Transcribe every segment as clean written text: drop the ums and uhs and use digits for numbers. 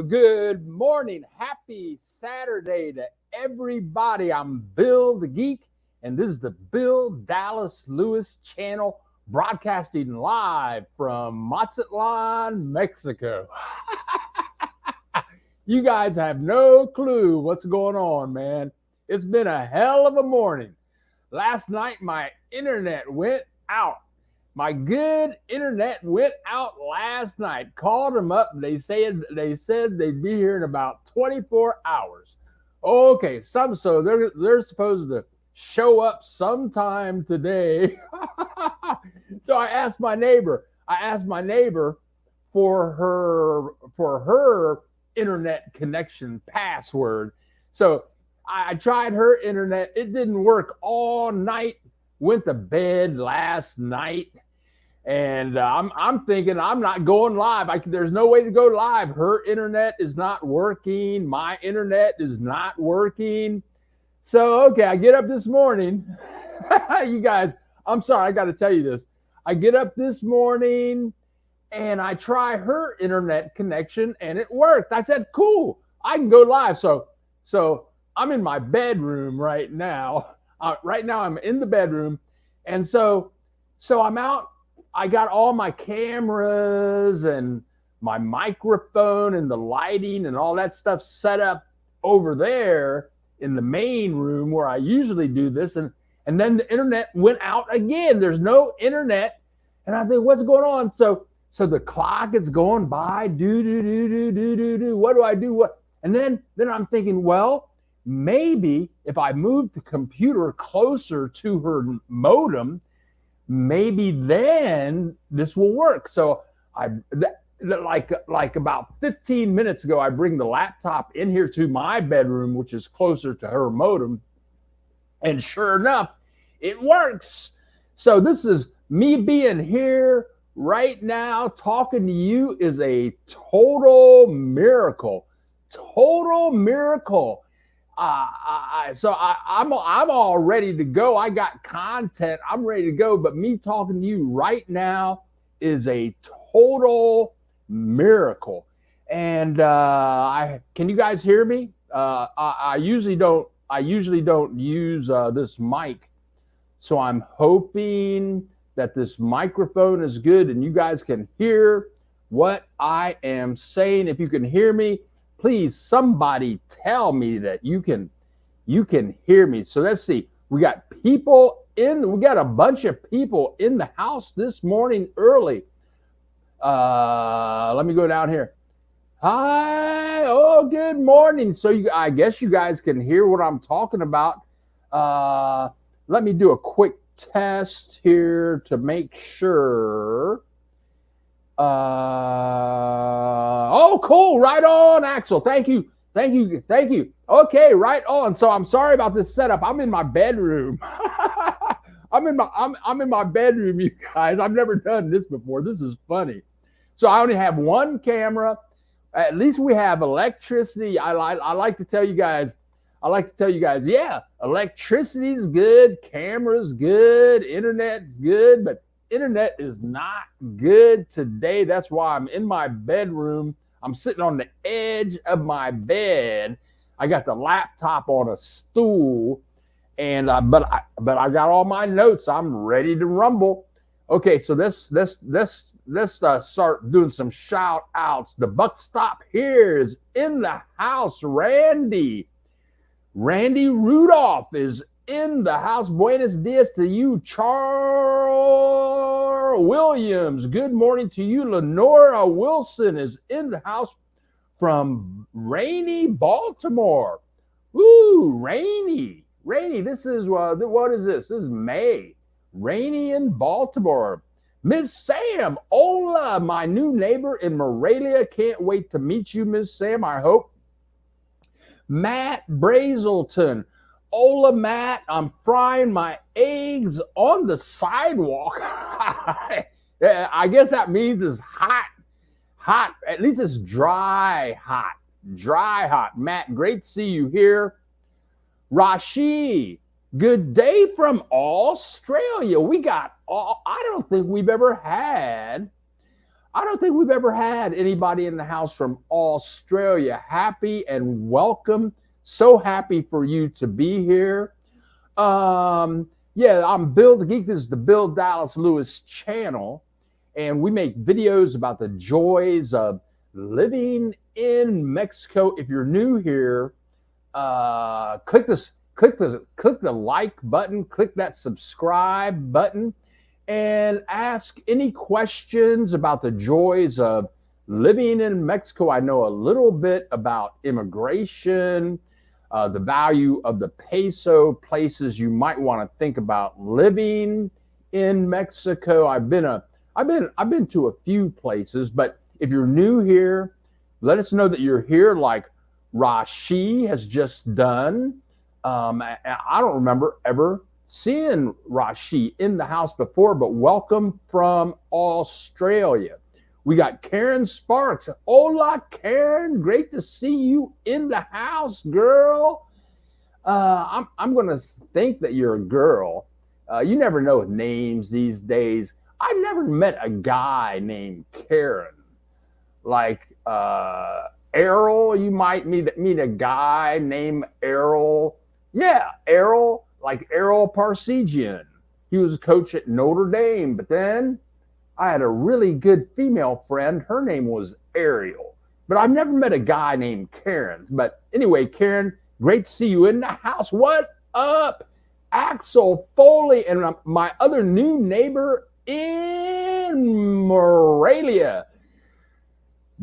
good morning. Happy Saturday to everybody. I'm Bill the Geek, and this is the Bill Dallas Lewis channel broadcasting live from Mazatlan, Mexico. You guys have no clue what's going on, man. It's been a hell of a morning. Last night, my internet went out. My good internet went out last night. Called them up. They said they'd be here in about 24 hours. Okay, so they're supposed to show up sometime today. So I asked my neighbor for her internet connection password. So I tried her internet. It didn't work all night. Went to bed last night. And I'm thinking I'm not going live. There's no way to go live. Her internet is not working. My internet is not working. So, okay, I get up this morning. You guys, I'm sorry, I got to tell you this. I get up this morning and I try her internet connection and it worked. I said, cool, I can go live. So I'm in my bedroom right now. Right now I'm in the bedroom. And so I'm out. I got all my cameras and my microphone and the lighting and all that stuff set up over there in the main room where I usually do this. And then the internet went out again. There's no internet. And I think, what's going on? So the clock is going by. What do I do? What? And then I'm thinking, well, maybe if I move the computer closer to her modem, maybe then this will work. So like about 15 minutes ago, I bring the laptop in here to my bedroom, which is closer to her modem. And sure enough, it works. So this is me being here right now talking to you is a total miracle. Total miracle. So I'm all ready to go. I got content. I'm ready to go. But me talking to you right now is a total miracle. And can you guys hear me? I usually don't use this mic. So I'm hoping that this microphone is good and you guys can hear what I am saying. If you can hear me, please, somebody tell me that you can hear me. So let's see. We got a bunch of people in the house this morning early. Let me go down here. Hi. Oh, good morning. So I guess you guys can hear what I'm talking about. Let me do a quick test here to make sure. Oh, cool. Right on, Axel. Thank you. Okay, right on. So I'm sorry about this setup. I'm in my bedroom. I'm in my bedroom, you guys. I've never done this before. This is funny. So I only have one camera. At least we have electricity. I like to tell you guys, yeah, electricity's good, camera's good, internet's good, but internet is not good today. That's why I'm in my bedroom. I'm sitting on the edge of my bed. I got the laptop on a stool, and but I got all my notes. I'm ready to rumble. Okay, so let's start doing some shout outs. The buck stop here is in the house. Randy Rudolph is in the house. Buenos dias to you, Charles Williams. Good morning to you. Lenora Wilson is in the house from rainy Baltimore. Woo, rainy. This is what is this? This is May. Rainy in Baltimore. Miss Sam, hola, my new neighbor in Morelia. Can't wait to meet you, Miss Sam, I hope. Matt Brazelton. Hola, Matt. I'm frying my eggs on the sidewalk. I guess that means it's hot. At least it's dry hot. Matt, great to see you here. Rashi, good day from Australia. I don't think we've ever had I don't think we've ever had anybody in the house from Australia. Happy and welcome. So happy for you to be here. Yeah, I'm Bill the Geek. This is the Bill Dallas Lewis channel, and we make videos about the joys of living in Mexico. If you're new here, click the like button, click that subscribe button, and ask any questions about the joys of living in Mexico. I know a little bit about immigration, the value of the peso, places you might want to think about living in Mexico. I've been to a few places, but if you're new here, let us know that you're here, like Rashi has just done. I don't remember ever seeing Rashi in the house before, but welcome from Australia. We got Karen Sparks. Hola, Karen. Great to see you in the house, girl. I'm going to think that you're a girl. You never know with names these days. I never met a guy named Karen. Like Errol, you might meet a guy named Errol. Yeah, Errol. Like Errol Parsegian. He was a coach at Notre Dame, but then I had a really good female friend. Her name was Ariel, but I've never met a guy named Karen. But anyway, Karen, great to see you in the house. What up? Axel Foley and my other new neighbor in Morelia.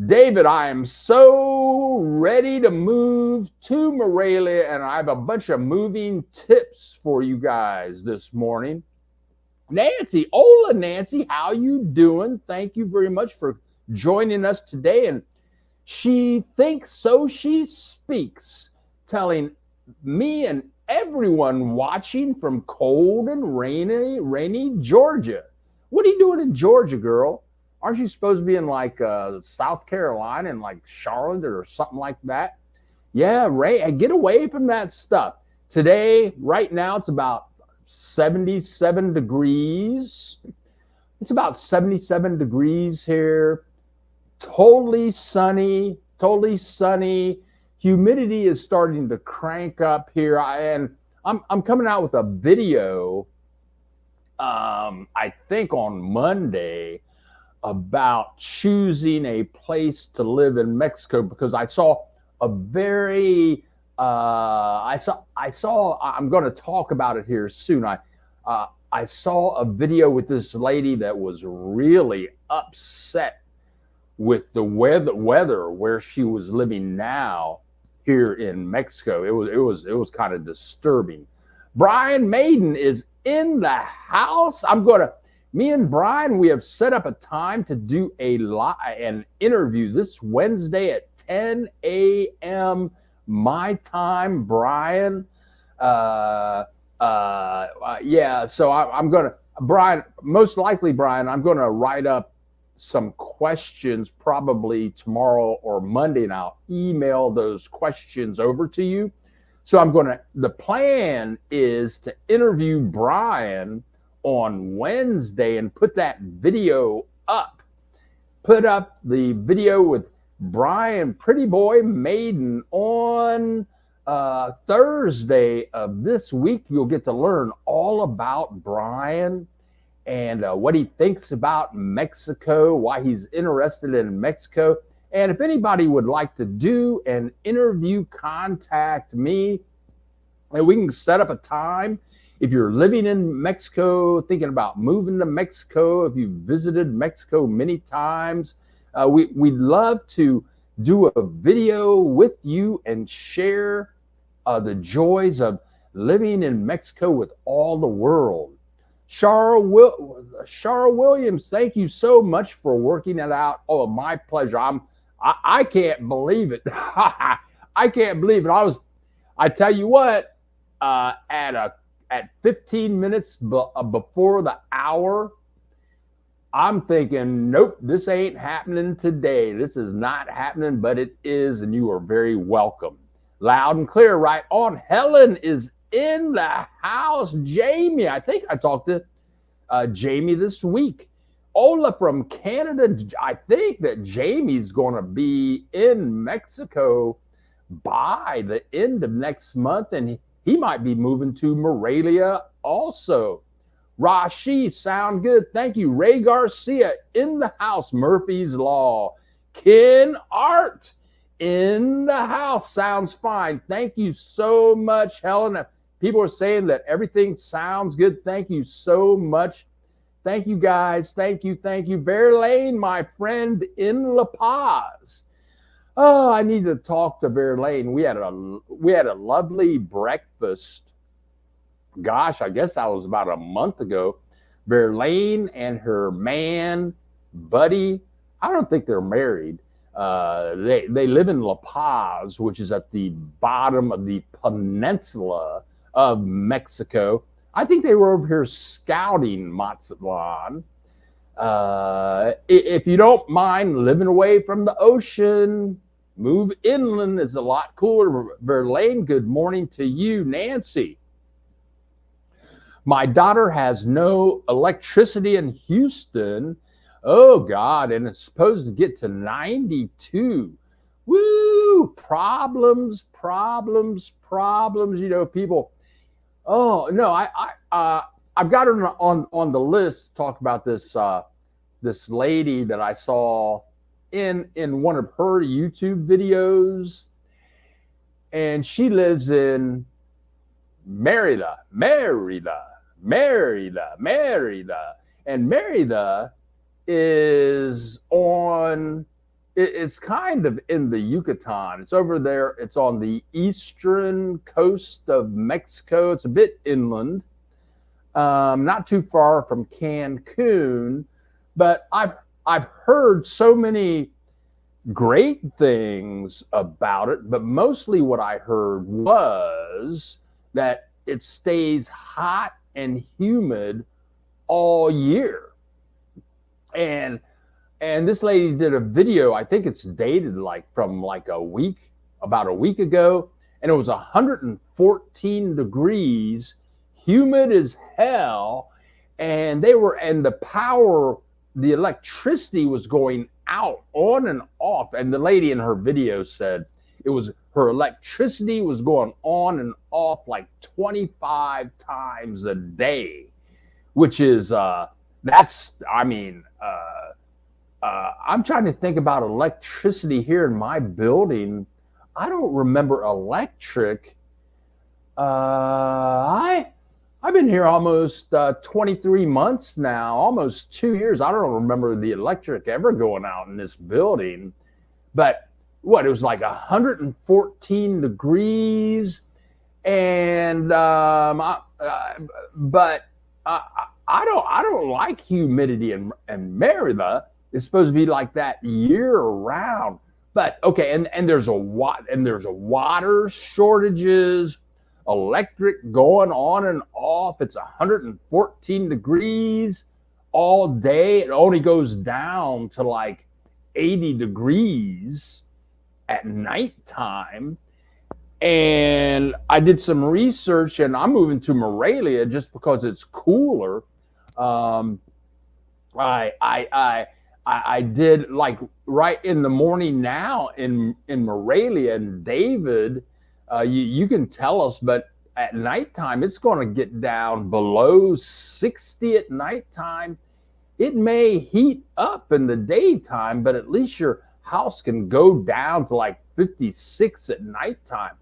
David, I am so ready to move to Morelia, and I have a bunch of moving tips for you guys this morning. Nancy, hola Nancy, how you doing? Thank you very much for joining us today. And she thinks so she speaks, telling me and everyone watching from cold and rainy Georgia. What are you doing in Georgia, girl? Aren't you supposed to be in like South Carolina and like Charlotte or something like that? Yeah, Ray, get away from that stuff. Today, right now, it's about 77 degrees. It's about 77 degrees here. Totally sunny, totally sunny. Humidity is starting to crank up here. I'm coming out with a video, I think on Monday, about choosing a place to live in Mexico, because I saw a very I'm going to talk about it here soon. I saw a video with this lady that was really upset with the weather where she was living now here in Mexico. It was kind of disturbing. Brian Maiden is in the house. Me and Brian, we have set up a time to do an interview this Wednesday at 10 a.m. my time, Brian. Yeah, so I'm going to, Brian, most likely, Brian, I'm going to write up some questions probably tomorrow or Monday, and I'll email those questions over to you. So the plan is to interview Brian on Wednesday and put that video up. Put up the video with Brian Pretty Boy Maiden on Thursday of this week. You'll get to learn all about Brian and what he thinks about Mexico, why he's interested in Mexico. And if anybody would like to do an interview, contact me and we can set up a time. If you're living in Mexico, thinking about moving to Mexico, if you've visited Mexico many times, we'd love to do a video with you and share the joys of living in Mexico with all the world. Shara Williams, thank you so much for working it out. Oh, my pleasure. I can't believe it. I can't believe it. I tell you what, at 15 minutes before the hour, I'm thinking, nope, this ain't happening today. This is not happening, but it is, and you are very welcome. Loud and clear, right on. Helen is in the house. Jamie, I think I talked to Jamie this week. Ola from Canada. I think that Jamie's going to be in Mexico by the end of next month, and he might be moving to Morelia also. Rashi, sound good. Thank you. Ray Garcia in the house. Murphy's Law. Ken Art in the house. Sounds fine. Thank you so much, Helen. People are saying that everything sounds good. Thank you so much. Thank you, guys. Thank you. Thank you. Verlaine, my friend in La Paz. Oh, I need to talk to Verlaine. We had a lovely breakfast. Gosh, I guess that was about a month ago. Verlaine and her man, Buddy, I don't think they're married. They live in La Paz, which is at the bottom of the peninsula of Mexico. I think they were over here scouting Mazatlan. If you don't mind living away from the ocean, move inland is a lot cooler. Verlaine, good morning to you. Nancy, my daughter has no electricity in Houston. Oh, God, and it's supposed to get to 92. Woo! Problems. You know, people. Oh no, I've got her on the list to talk about this this lady that I saw in one of her YouTube videos, and she lives in Merida, and Merida is on. It's kind of in the Yucatan. It's over there. It's on the eastern coast of Mexico. It's a bit inland, not too far from Cancun. But I've heard so many great things about it. But mostly what I heard was that it stays hot and humid all year. And this lady did a video, I think it's dated from about a week ago, and it was 114 degrees, humid as hell, and the electricity was going out on and off. And the lady in her video said her electricity was going on and off like 25 times a day, which is I'm trying to think about electricity here in my building. I don't remember electric. I've been here almost 23 months now, almost 2 years. I don't remember the electric ever going out in this building. But it was like 114 degrees, and I don't like humidity in Merida. It's supposed to be like that year round. But okay, and there's water shortages, electric going on and off. It's 114 degrees all day. It only goes down to like 80 degrees at nighttime. And I did some research, and I'm moving to Morelia just because it's cooler. I did like right in the morning now in Morelia, and David, you can tell us, but at nighttime it's going to get down below 60 at nighttime. It may heat up in the daytime, but at least your house can go down to like 56 at nighttime.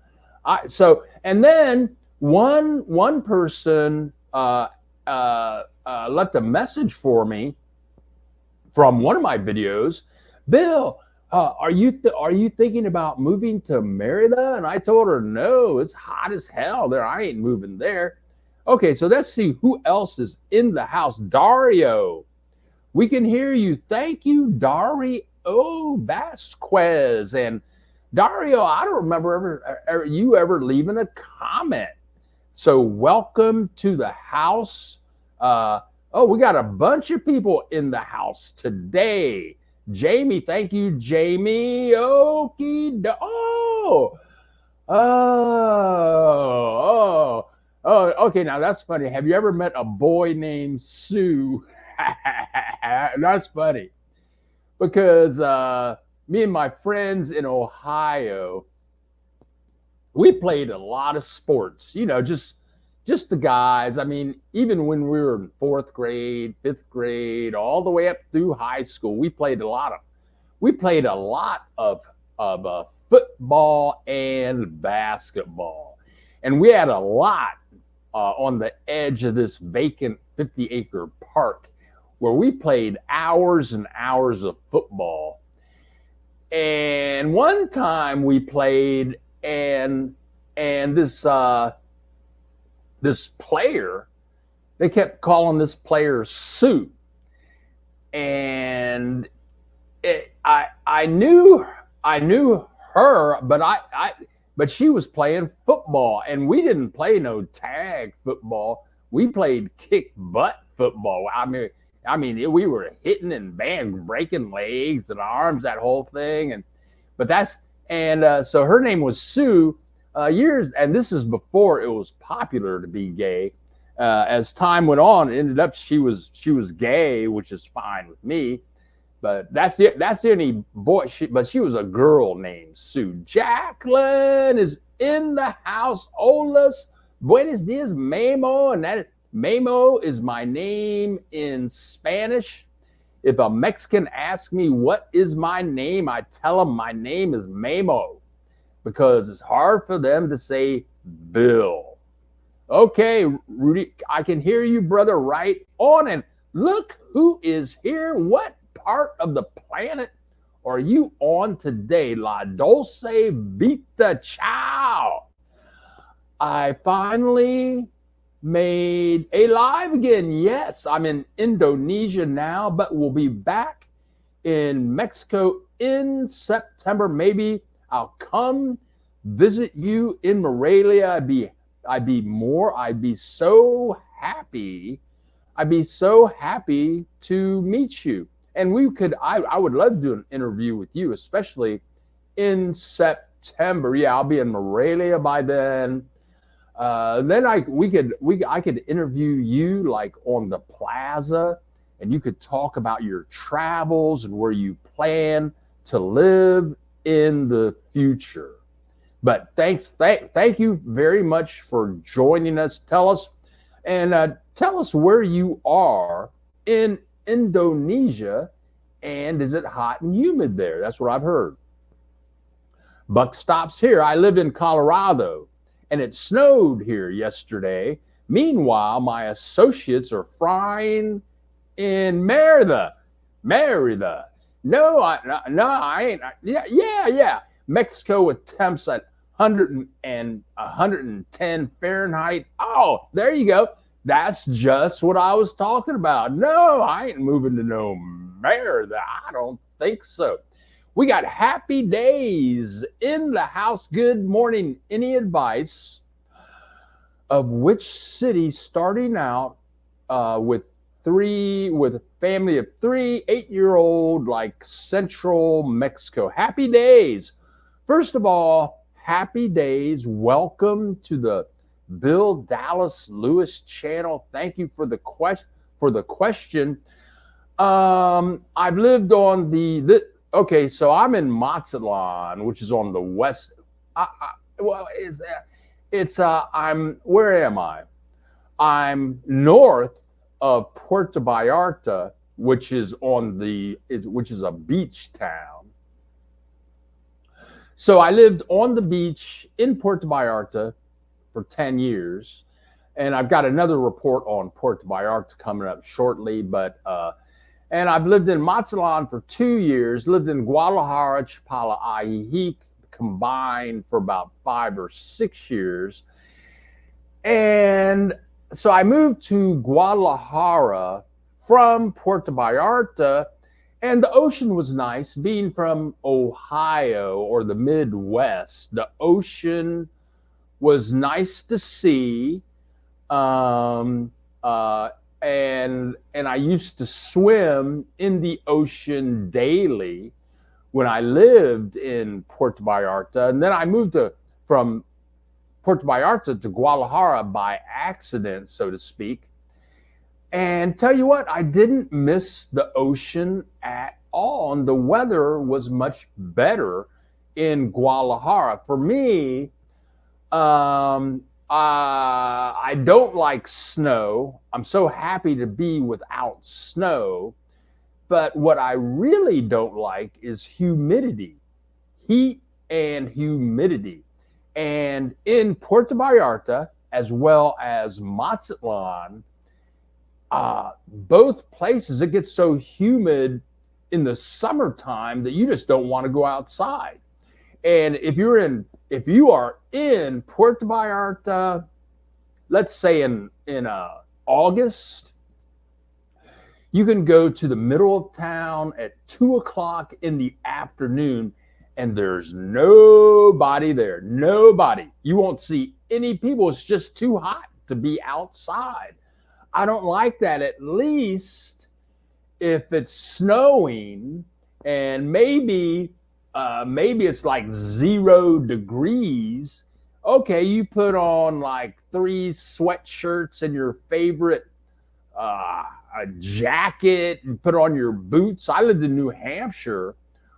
And then one person left a message for me from one of my videos. Bill, are you thinking about moving to Merida? And I told her, no, it's hot as hell there. I ain't moving there. Okay, so let's see who else is in the house. Dario, we can hear you. Thank you, Dario Vasquez. And Dario, I don't remember you ever leaving a comment. So welcome to the house. We got a bunch of people in the house today. Jamie, thank you, Jamie. Okay, now that's funny. Have you ever met a boy named Sue? That's funny because me and my friends in Ohio, we played a lot of sports, just the guys. I mean, even when we were in fourth grade, fifth grade, all the way up through high school, we played a lot of football and basketball. And we had a lot on the edge of this vacant 50-acre park where we played hours and hours of football. And one time we played, and this player, they kept calling this player Sue, and I knew her, but she was playing football, and we didn't play no tag football. We played kick butt football. I mean, we were hitting and breaking legs and arms, that whole thing. So her name was Sue. And this is before it was popular to be gay. As time went on, it ended up she was gay, which is fine with me. But that's the only boy. But she was a girl named Sue. Jacqueline is in the house. Olas, buenos dias, Memo, and that Memo is my name in Spanish. If a Mexican asks me what is my name, I tell them my name is Memo, because it's hard for them to say Bill. Okay, Rudy, I can hear you, brother. Right on. And look who is here. What part of the planet are you on today? La Dolce Vita Ciao. I finally made a live again. Yes, I'm in Indonesia now, but we'll be back in Mexico in September. Maybe I'll come visit you in Morelia. I'd be so happy. I'd be so happy to meet you. And I would love to do an interview with you, especially in September. Yeah, I'll be in Morelia by then. Then I could interview you like on the plaza, and you could talk about your travels and where you plan to live in the future. But thank you very much for joining us. Tell us where you are in Indonesia, and is it hot and humid there? That's what I've heard. Buck stops here. I lived in Colorado, and it snowed here yesterday. Meanwhile, my associates are frying in Merida. No, I ain't. Yeah. Mexico with temps at 100 and 110 Fahrenheit. Oh, there you go. That's just what I was talking about. No, I ain't moving to no Merida. I don't think so. We got Happy Days in the house. Good morning. Any advice of which city starting out with a family of 3 8-year-old, like Central Mexico? Happy Days. First of all, Happy Days. Welcome to the Bill Dallas Lewis channel. Thank you for the question. I've lived on okay, so I'm in Mazatlan, which is on the west. Where am I? I'm north of Puerto Vallarta, which is a beach town. So I lived on the beach in Puerto Vallarta for 10 years. And I've got another report on Puerto Vallarta coming up shortly. And I've lived in Mazatlan for 2 years, lived in Guadalajara, Chapala, Ajijic, combined for about 5 or 6 years. And so I moved to Guadalajara from Puerto Vallarta, and the ocean was nice. Being from Ohio or the Midwest, the ocean was nice to see. And I used to swim in the ocean daily when I lived in Puerto Vallarta. And then I moved from Puerto Vallarta to Guadalajara by accident, so to speak. And tell you what, I didn't miss the ocean at all. And the weather was much better in Guadalajara. For me, I don't like snow. I'm so happy to be without snow. But what I really don't like is humidity, heat and humidity. And in Puerto Vallarta, as well as Mazatlan, both places, it gets so humid in the summertime that you just don't want to go outside. And if you are in Puerto Vallarta, let's say in August, you can go to the middle of town at 2 o'clock in the afternoon, and there's nobody there. Nobody. You won't see any people. It's just too hot to be outside. I don't like that. At least if it's snowing and maybe it's like 0 degrees. Okay, you put on like 3 sweatshirts and your favorite a jacket and put on your boots. I lived in New Hampshire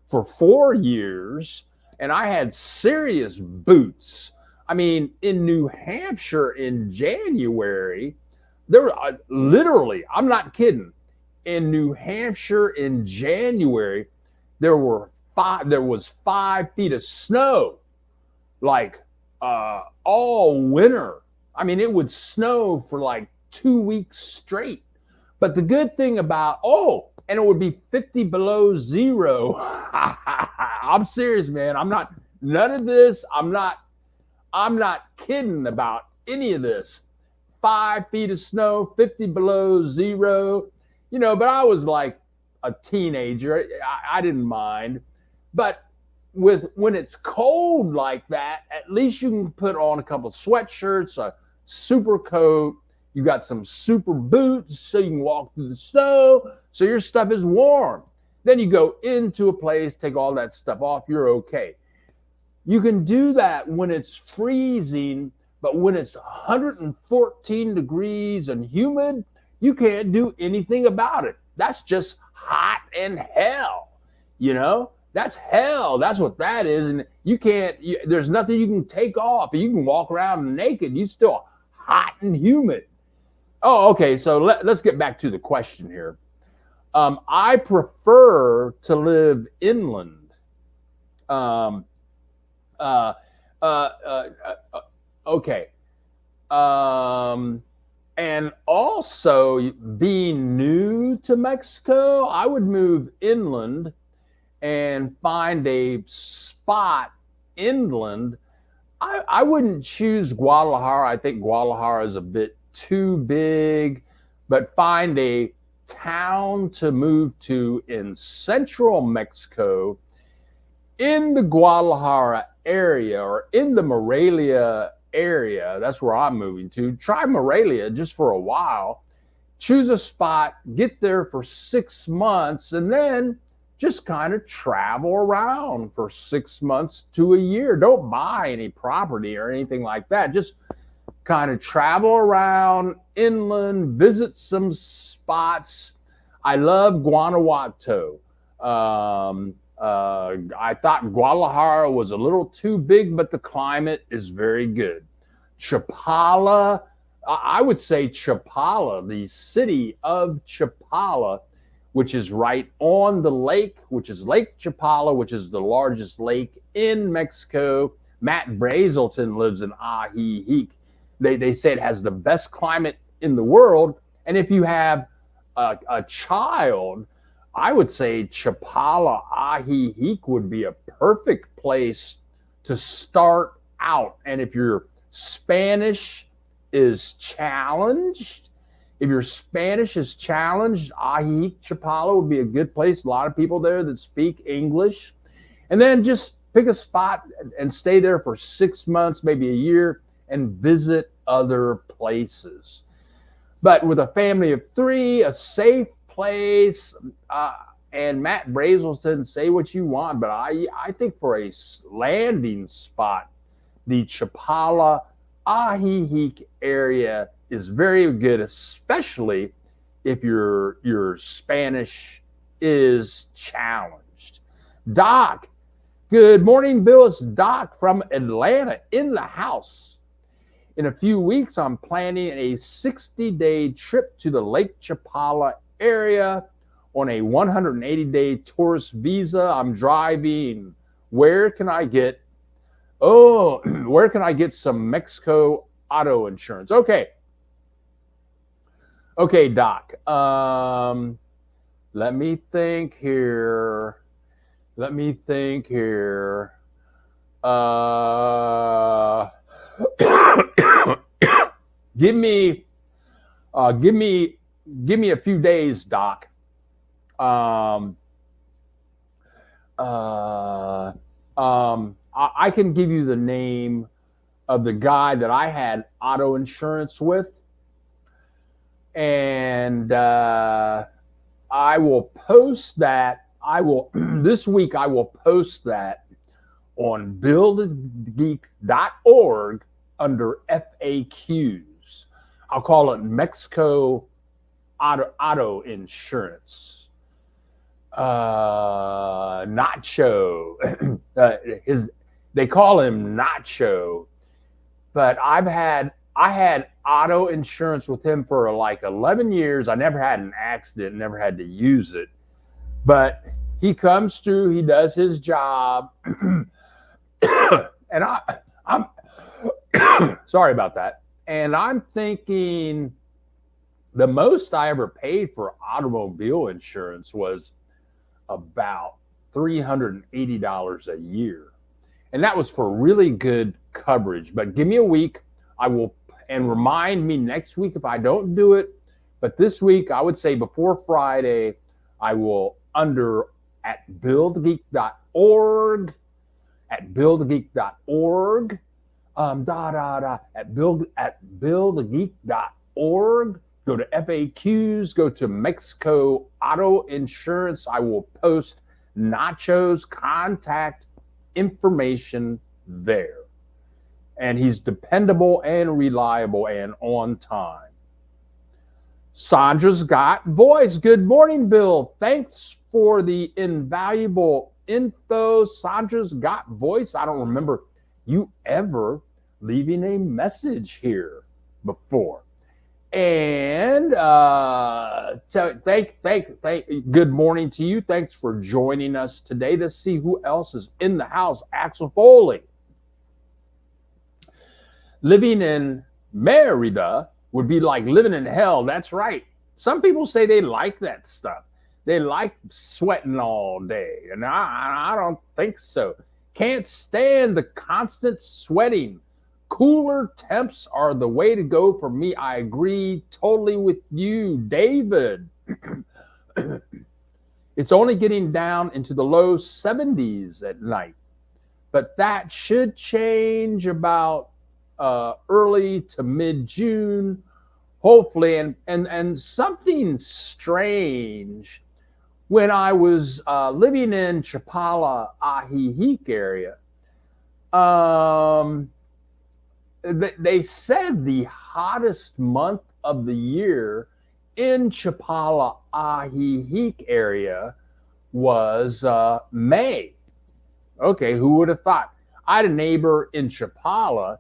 for 4 years and I had serious boots. I mean, in New Hampshire in January, there were literally, I'm not kidding, in New Hampshire in January, there was 5 feet of snow, like all winter. I mean, it would snow for like 2 weeks straight. But the good thing about, and it would be 50 below zero. I'm serious, man. None of this. I'm not kidding about any of this. 5 feet of snow, 50 below zero, but I was like a teenager. I didn't mind. But when it's cold like that, at least you can put on a couple of sweatshirts, a super coat. You got some super boots so you can walk through the snow, so your stuff is warm. Then you go into a place, take all that stuff off, you're okay. You can do that when it's freezing, but when it's 114 degrees and humid, you can't do anything about it. That's just hot and hell, That's hell. That's what that is. And there's nothing you can take off. You can walk around naked. You still hot and humid. Oh, okay. So let's get back to the question here. I prefer to live inland. Okay. And also, being new to Mexico, I would move inland and find a spot inland. I wouldn't choose Guadalajara. I think Guadalajara is a bit too big, but find a town to move to in central Mexico, in the Guadalajara area or in the Morelia area. That's where I'm moving to. Try Morelia just for a while. Choose a spot, get there for 6 months, and then just kind of travel around for 6 months to a year. Don't buy any property or anything like that. Just kind of travel around inland, visit some spots. I love Guanajuato. I thought Guadalajara was a little too big, but the climate is very good. Chapala, I would say Chapala, the city of Chapala, which is right on the lake, which is Lake Chapala, which is the largest lake in Mexico. Matt Brazelton lives in Ajijic. They say it has the best climate in the world. And if you have a child, I would say Chapala, Ajijic would be a perfect place to start out. And if your Spanish is challenged, Ajijic, Chapala would be a good place. A lot of people there that speak English. And then just pick a spot and stay there for 6 months, maybe a year, and visit other places. But with a family of 3, a safe place, and Matt Brazelton, say what you want, but I think for a landing spot, the Chapala, Ajijic area is very good, especially if your Spanish is challenged. Doc, good morning, Bill. It's Doc from Atlanta in the house. In a few weeks, I'm planning a 60-day trip to the Lake Chapala area on a 180-day tourist visa. I'm driving. Where can I get some Mexico auto insurance? Okay, Doc. Let me think here. Give me a few days, Doc. I can give you the name of the guy that I had auto insurance with, and I will post that. This week I will post that on buildgeek.org under FAQs. I'll call it Mexico auto insurance. Nacho. They call him Nacho, but I had auto insurance with him for like 11 years. I never had an accident, never had to use it. But he comes through, he does his job. And I'm sorry about that. And I'm thinking the most I ever paid for automobile insurance was about $380 a year. And that was for really good coverage. But give me a week. I will, and remind me next week if I don't do it. But this week, I would say before Friday, I will at buildgeek.org, at buildgeek.org, at buildgeek.org, go to FAQs, go to Mexico auto insurance. I will post Nacho's contact information there. And he's dependable and reliable and on time. Sandra's got voice. Good morning, Bill. Thanks for the invaluable info. Sandra's got voice. I don't remember you ever leaving a message here before. And good morning to you. Thanks for joining us today. Let's see who else is in the house. Axel Foley. Living in Merida would be like living in hell. That's right. Some people say they like that stuff. They like sweating all day. And I don't think so. Can't stand the constant sweating. Cooler temps are the way to go for me. I agree totally with you, David. It's only getting down into the low 70s at night. But that should change about early to mid-June, hopefully. And something strange, when I was living in Chapala, Ajijic area, they said the hottest month of the year in Chapala, Ajijic area was May. Okay, who would have thought? I had a neighbor in Chapala,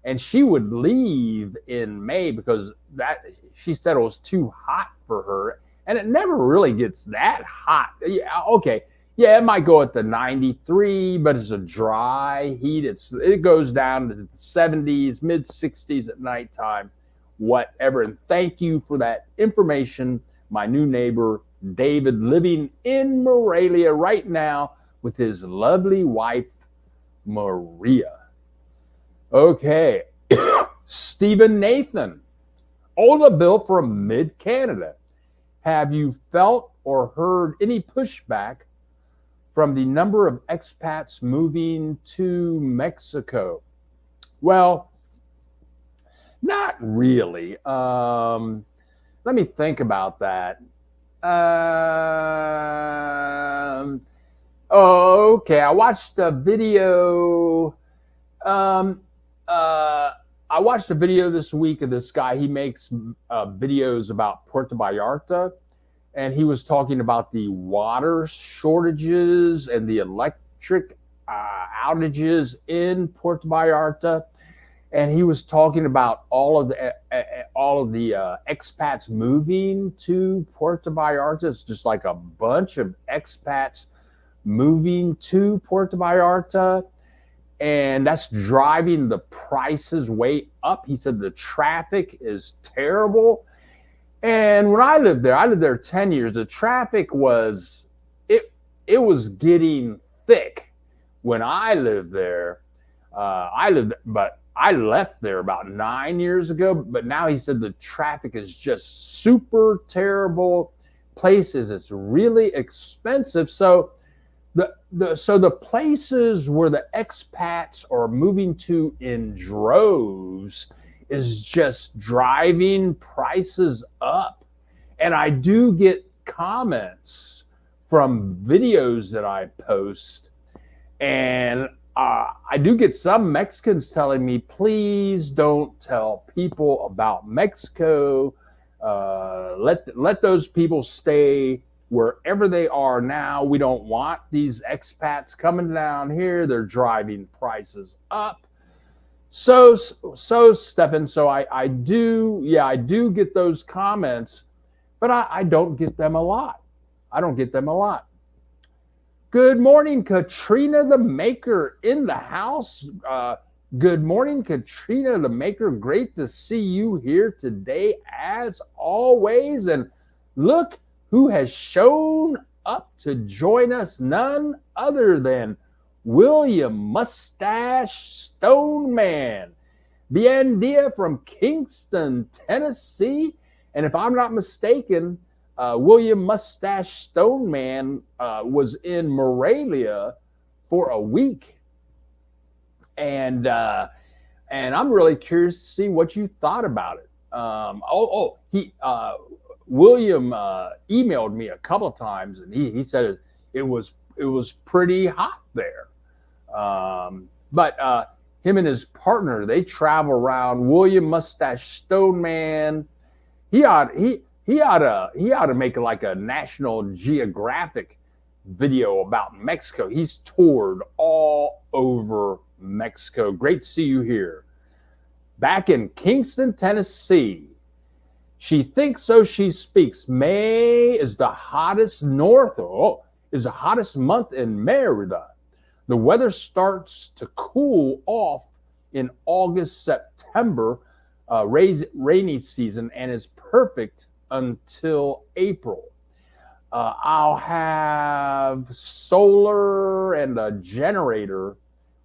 and she would leave in May because she said it was too hot for her. And it never really gets that hot. Yeah, okay. Yeah, it might go at the 93, but it's a dry heat. It goes down to the 70s, mid 60s at nighttime, whatever. And thank you for that information, my new neighbor, David, living in Morelia right now with his lovely wife, Maria. Okay. Stephen Nathan, Ola Bill from Mid-Canada. Have you felt or heard any pushback from the number of expats moving to Mexico? Well, not really. Let me think about that. Okay, I watched a video. I I watched a video this week of this guy. He makes videos about Puerto Vallarta, and he was talking about the water shortages and the electric outages in Puerto Vallarta. And he was talking about all of the expats moving to Puerto Vallarta. It's just like a bunch of expats moving to Puerto Vallarta, and that's driving the prices way up. He said the traffic is terrible. And when I lived there 10 years, the traffic was, it was getting thick when I lived there. But I left there about 9 years ago, but now he said the traffic is just super terrible. Places, it's really expensive. So the places where the expats are moving to in droves is just driving prices up. And I do get comments from videos that I post, and I do get some Mexicans telling me, please don't tell people about Mexico. Let those people stay wherever they are now. We don't want these expats coming down here. They're driving prices up. So Stephen, so I do get those comments, but I don't get them a lot. Good morning, Katrina the Maker in the house. Good morning, Katrina the Maker. Great to see you here today, as always. And look who has shown up to join us, none other than William Mustache Stoneman. Bien dia from Kingston, Tennessee. And if I'm not mistaken, William Mustache Stoneman was in Morelia for a week. And I'm really curious to see what you thought about it. William emailed me a couple of times, and he said it was pretty hot there. But him and his partner, they travel around. William Mustache Stoneman, he ought to make like a National Geographic video about Mexico. He's toured all over Mexico. Great to see you here. Back in Kingston, Tennessee. She thinks so she speaks. May is the hottest is the hottest month in Merida. The weather starts to cool off in August, September, rainy season, and is perfect until April. I'll have solar and a generator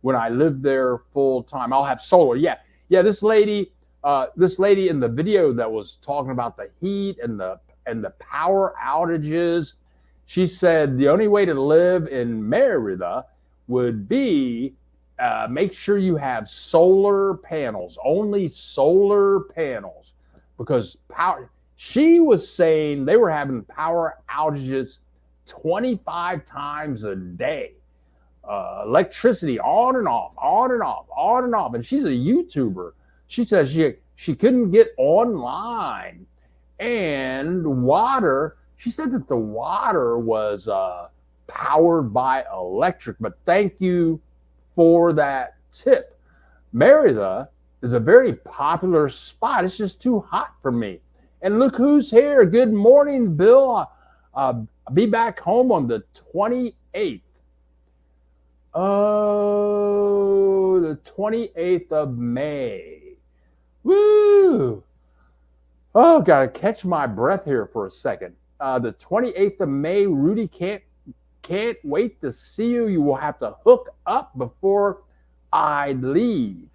when I live there full time. I'll have solar. Yeah. This lady in the video that was talking about the heat and the power outages, she said the only way to live in Merida would be make sure you have solar panels, only solar panels, because power. She was saying they were having power outages 25 times a day. Electricity on and off, on and off, on and off. And she's a YouTuber. She says she couldn't get online. And water, she said that the water was powered by electric. But thank you for that tip. Merida is a very popular spot. It's just too hot for me. And look who's here. Good morning, Bill. I'll be back home on the 28th. Oh, the 28th of May. Woo! Oh, gotta catch my breath here for a second. The 28th of May, Rudy can't wait to see you. You will have to hook up before I leave.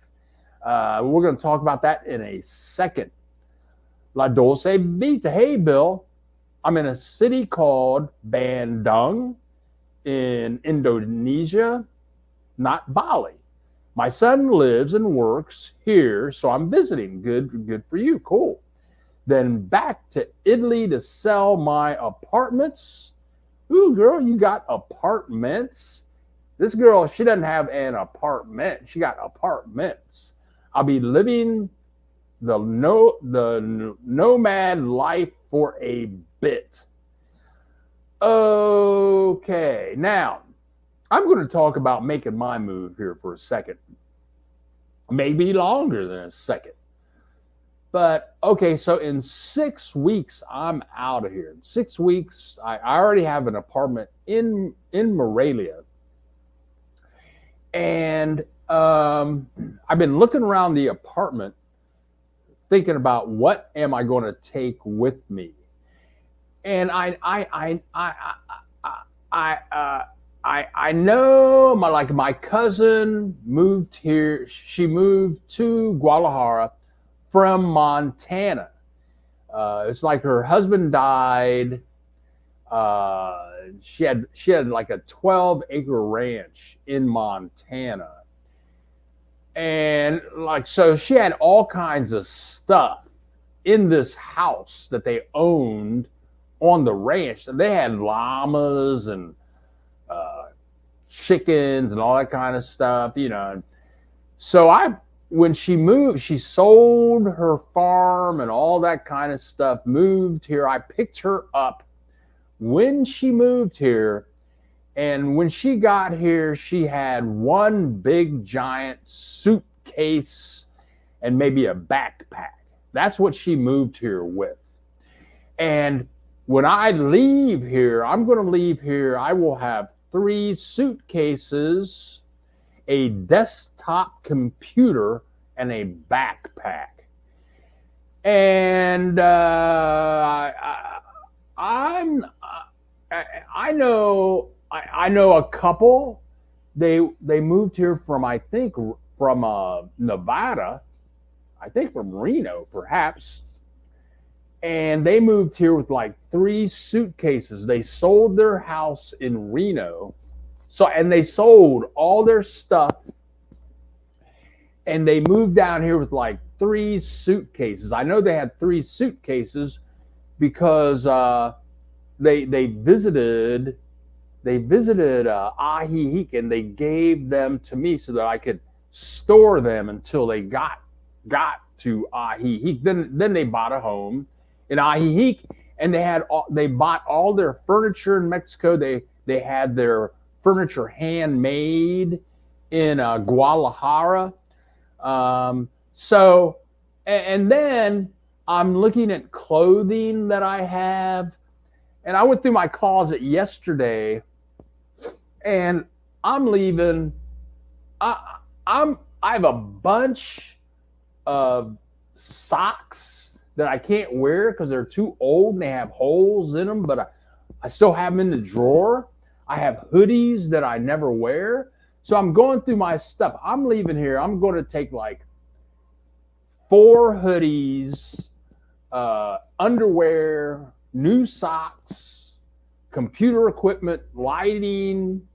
We're going to talk about that in a second. La Dulce Vita. Hey, Bill. I'm in a city called Bandung in Indonesia, not Bali. My son lives and works here, so I'm visiting. Good for you. Cool. Then back to Italy to sell my apartments. Ooh, girl, you got apartments? This girl, she doesn't have an apartment. She got apartments. I'll be living the nomad life for a bit. Okay, now I'm going to talk about making my move here for a second. Maybe longer than a second. But okay, so in 6 weeks, I'm out of here. In 6 weeks, I already have an apartment in Morelia. And I've been looking around the apartment thinking about what am I going to take with me. And I know my cousin moved here. She moved to Guadalajara from Montana. It's like her husband died. She had like a 12-acre ranch in Montana. And so she had all kinds of stuff in this house that they owned on the ranch. And they had llamas and chickens and all that kind of stuff, So when she moved, she sold her farm and all that kind of stuff, moved here. I picked her up when she moved here. And when she got here, she had one big giant suitcase and maybe a backpack. That's what she moved here with. And when I leave here, I'm going to leave here, I will have 3 suitcases, a desktop computer, and a backpack. And I know a couple. They moved here from, I think, from Nevada. I think from Reno, perhaps. And they moved here with like 3 suitcases. They sold their house in Reno. And they sold all their stuff. And they moved down here with like 3 suitcases. I know they had 3 suitcases because they visited Ajijic, and they gave them to me so that I could store them until they got to Ajijic. Then they bought a home in Ajijic, and they bought all their furniture in Mexico. They had their furniture handmade in Guadalajara. And then I'm looking at clothing that I have, and I went through my closet yesterday, and I'm leaving. I have a bunch of socks that I can't wear because they're too old and they have holes in them, but I still have them in the drawer. I have hoodies that I never wear. So I'm going through my stuff. I'm leaving here. I'm going to take like 4 hoodies, underwear, new socks, computer equipment, lighting.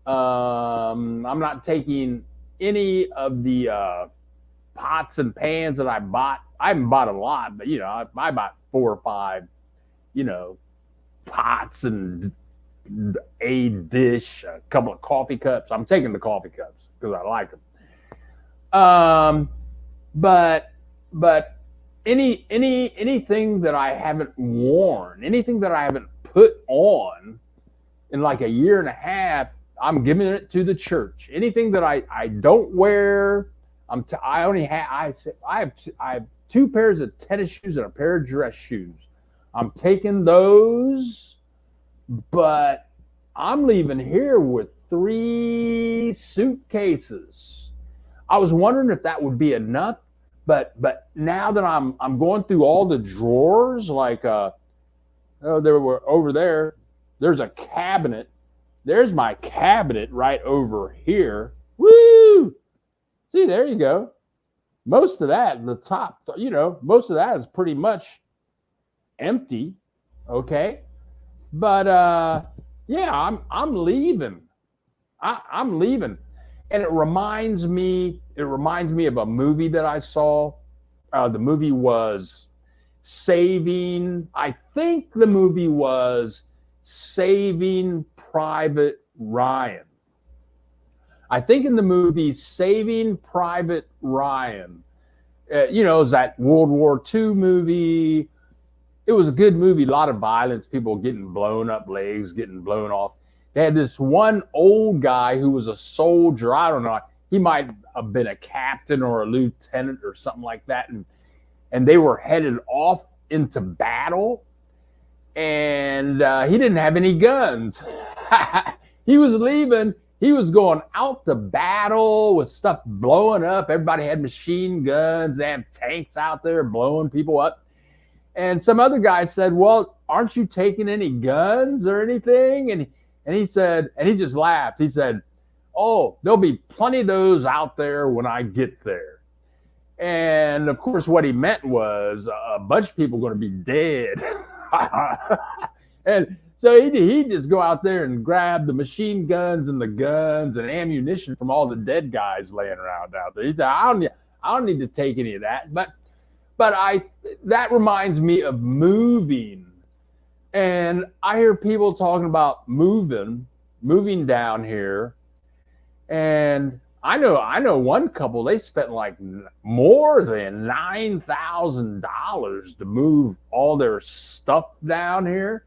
I'm not taking any of the pots and pans that I bought. I haven't bought a lot, but I bought 4 or 5, pots and a dish, a couple of coffee cups. I'm taking the coffee cups because I like them. But anything that I haven't worn, anything that I haven't put on in like a year and a half, I'm giving it to the church. Anything that I don't wear, I have 2 pairs of tennis shoes and a pair of dress shoes. I'm taking those, but I'm leaving here with 3 suitcases. I was wondering if that would be enough, but now that I'm going through all the drawers, there were over there. There's a cabinet. There's my cabinet right over here. Woo! See, there you go. Most of that, the top, most of that is pretty much empty. Okay. But yeah, I'm leaving. I'm leaving. And it reminds me of a movie that I saw. The movie was I think the movie was Saving Private Ryan. I think in the movie Saving Private Ryan. It was that World War II movie. It was a good movie, a lot of violence, people getting blown up, legs getting blown off. They had this one old guy who was a soldier. I don't know. He might have been a captain or a lieutenant or something like that. And they were headed off into battle. And he didn't have any guns. He was leaving. He was going out to battle with stuff blowing up. Everybody had machine guns. They had tanks out there blowing people up. And some other guy said, well, aren't you taking any guns or anything? And he said, and he just laughed. He said, oh, there'll be plenty of those out there when I get there. And of course, what he meant was a bunch of people are going to be dead. And so he'd just go out there and grab the machine guns and the guns and ammunition from all the dead guys laying around out there. He said, I don't need to take any of that. But that reminds me of moving. And I hear people talking about moving down here. And I know one couple, they spent like more than $9,000 to move all their stuff down here.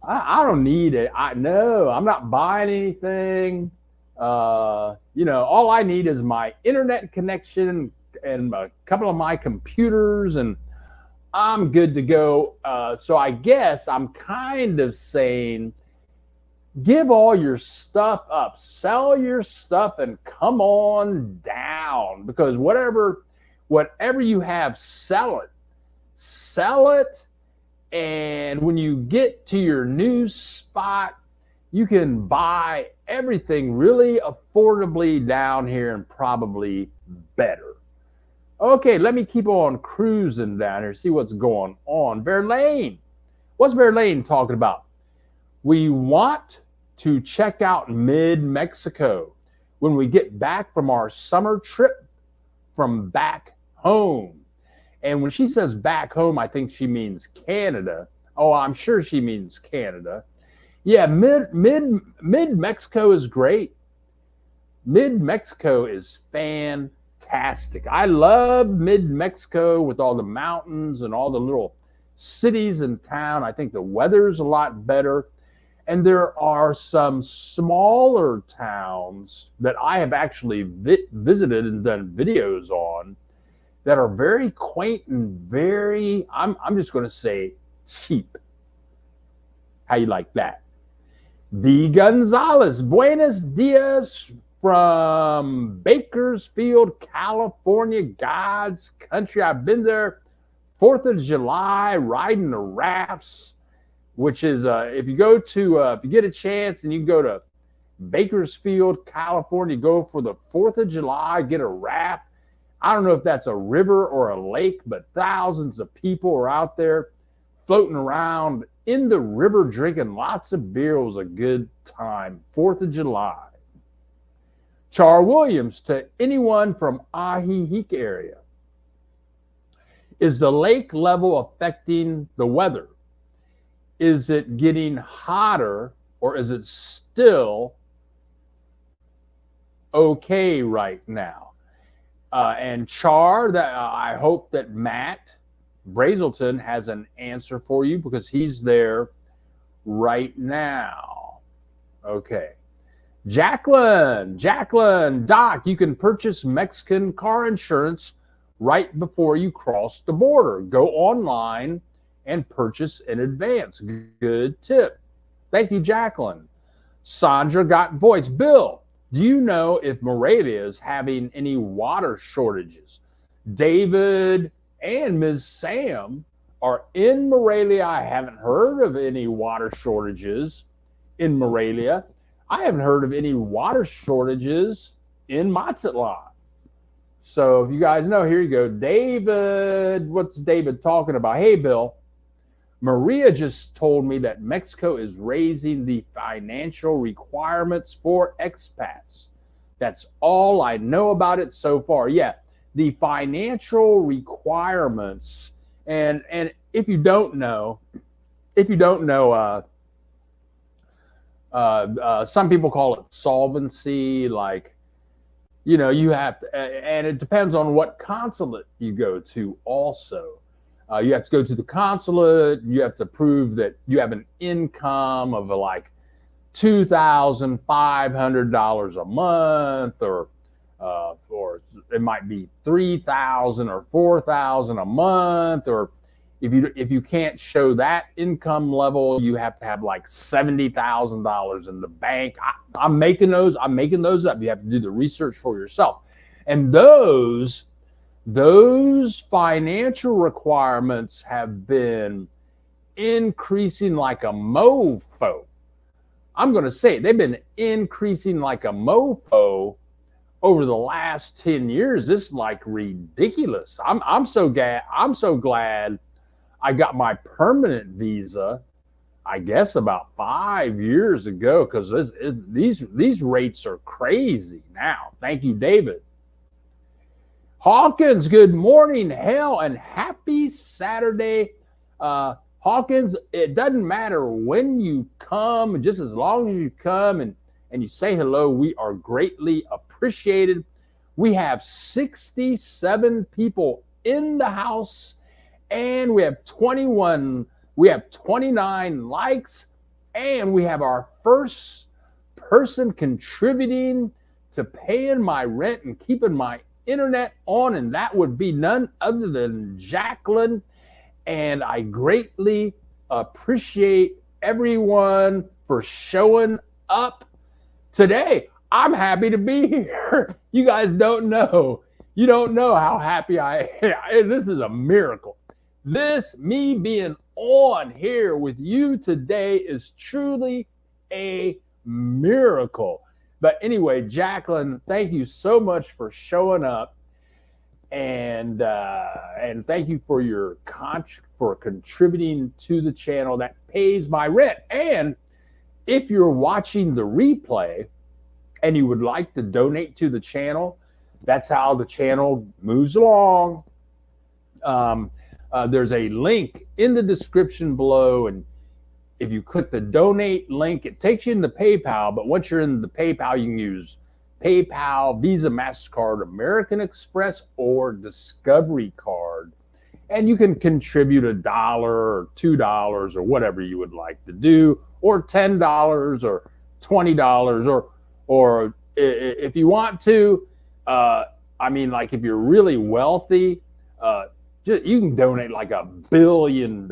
I don't need it. I'm not buying anything. All I need is my internet connection and a couple of my computers, and I'm good to go. So I guess I'm kind of saying, give all your stuff up, sell your stuff, and come on down. Because whatever you have, sell it. And when you get to your new spot, you can buy everything really affordably down here and probably better. Okay, let me keep on cruising down here, see what's going on. Verlaine. What's Verlaine talking about? We want to check out mid-Mexico when we get back from our summer trip from back home. And when she says back home, I think she means Canada. Oh, I'm sure she means Canada. Yeah, mid-Mexico is great. Mid-Mexico is fantastic. I love mid-Mexico with all the mountains and all the little cities and town. I think the weather's a lot better. And there are some smaller towns that I have actually visited and done videos on that are very quaint and very, I'm just going to say, cheap. How you like that? V. Gonzalez, buenos dias from Bakersfield, California, God's country. I've been there 4th of July riding the rafts, which is, if you get a chance and you go to Bakersfield, California, go for the 4th of July, get a raft. I don't know if that's a river or a lake, but thousands of people are out there floating around in the river, drinking lots of beer. It was a good time. 4th of July. Char Williams, to anyone from Ajijic area. Is the lake level affecting the weather? Is it getting hotter or is it still okay right now? And Char, I hope that Matt Brazelton has an answer for you because he's there right now. Okay. Jacqueline, Doc, you can purchase Mexican car insurance right before you cross the border. Go online and purchase in advance. Good tip. Thank you, Jacqueline. Sandra got voice. Bill, do you know if Morelia is having any water shortages? David and Ms. Sam are in Morelia. I haven't heard of any water shortages in Morelia. I haven't heard of any water shortages in Mazatlan. So if you guys know, here you go. David, what's David talking about? Hey, Bill, Maria just told me that Mexico is raising the financial requirements for expats. That's all I know about it so far. Yeah, the financial requirements. And Some people call it solvency, like, you know, you have to, and it depends on what consulate you go to also. You have to go to the consulate. You have to prove that you have an income of like $2,500 a month, or it might be $3,000 or $4,000 a month, or if you can't show that income level, you have to have like $70,000 in the bank. I'm making those up. You have to do the research for yourself, and those financial requirements have been increasing like a mofo. I'm going to say they've been increasing like a mofo over the last 10 years. It's like ridiculous. I'm so glad I got my permanent visa, I guess about 5 years ago, because these rates are crazy now. Thank you, David. Hawkins, good morning, hell, and happy Saturday. Hawkins, it doesn't matter when you come, just as long as you come and you say hello, we are greatly appreciated. We have 67 people in the house, and we have 29 likes, and we have our first person contributing to paying my rent and keeping my internet on, and that would be none other than Jacqueline. And I greatly appreciate everyone for showing up today. I'm happy to be here. You guys don't know. You don't know how happy I am. This is a miracle. Me being on here with you today is truly a miracle. But anyway, Jacqueline, thank you so much for showing up, and thank you for for contributing to the channel that pays my rent. And if you're watching the replay and you would like to donate to the channel, that's how the channel moves along. There's a link in the description below, and if you click the donate link, it takes you into PayPal. But once you're in the PayPal, you can use PayPal, Visa, MasterCard, American Express, or Discovery Card. And you can contribute $1 or $2 or whatever you would like to do, or $10 or $20, or if you want to, I mean, like if you're really wealthy, you can donate like $1 billion.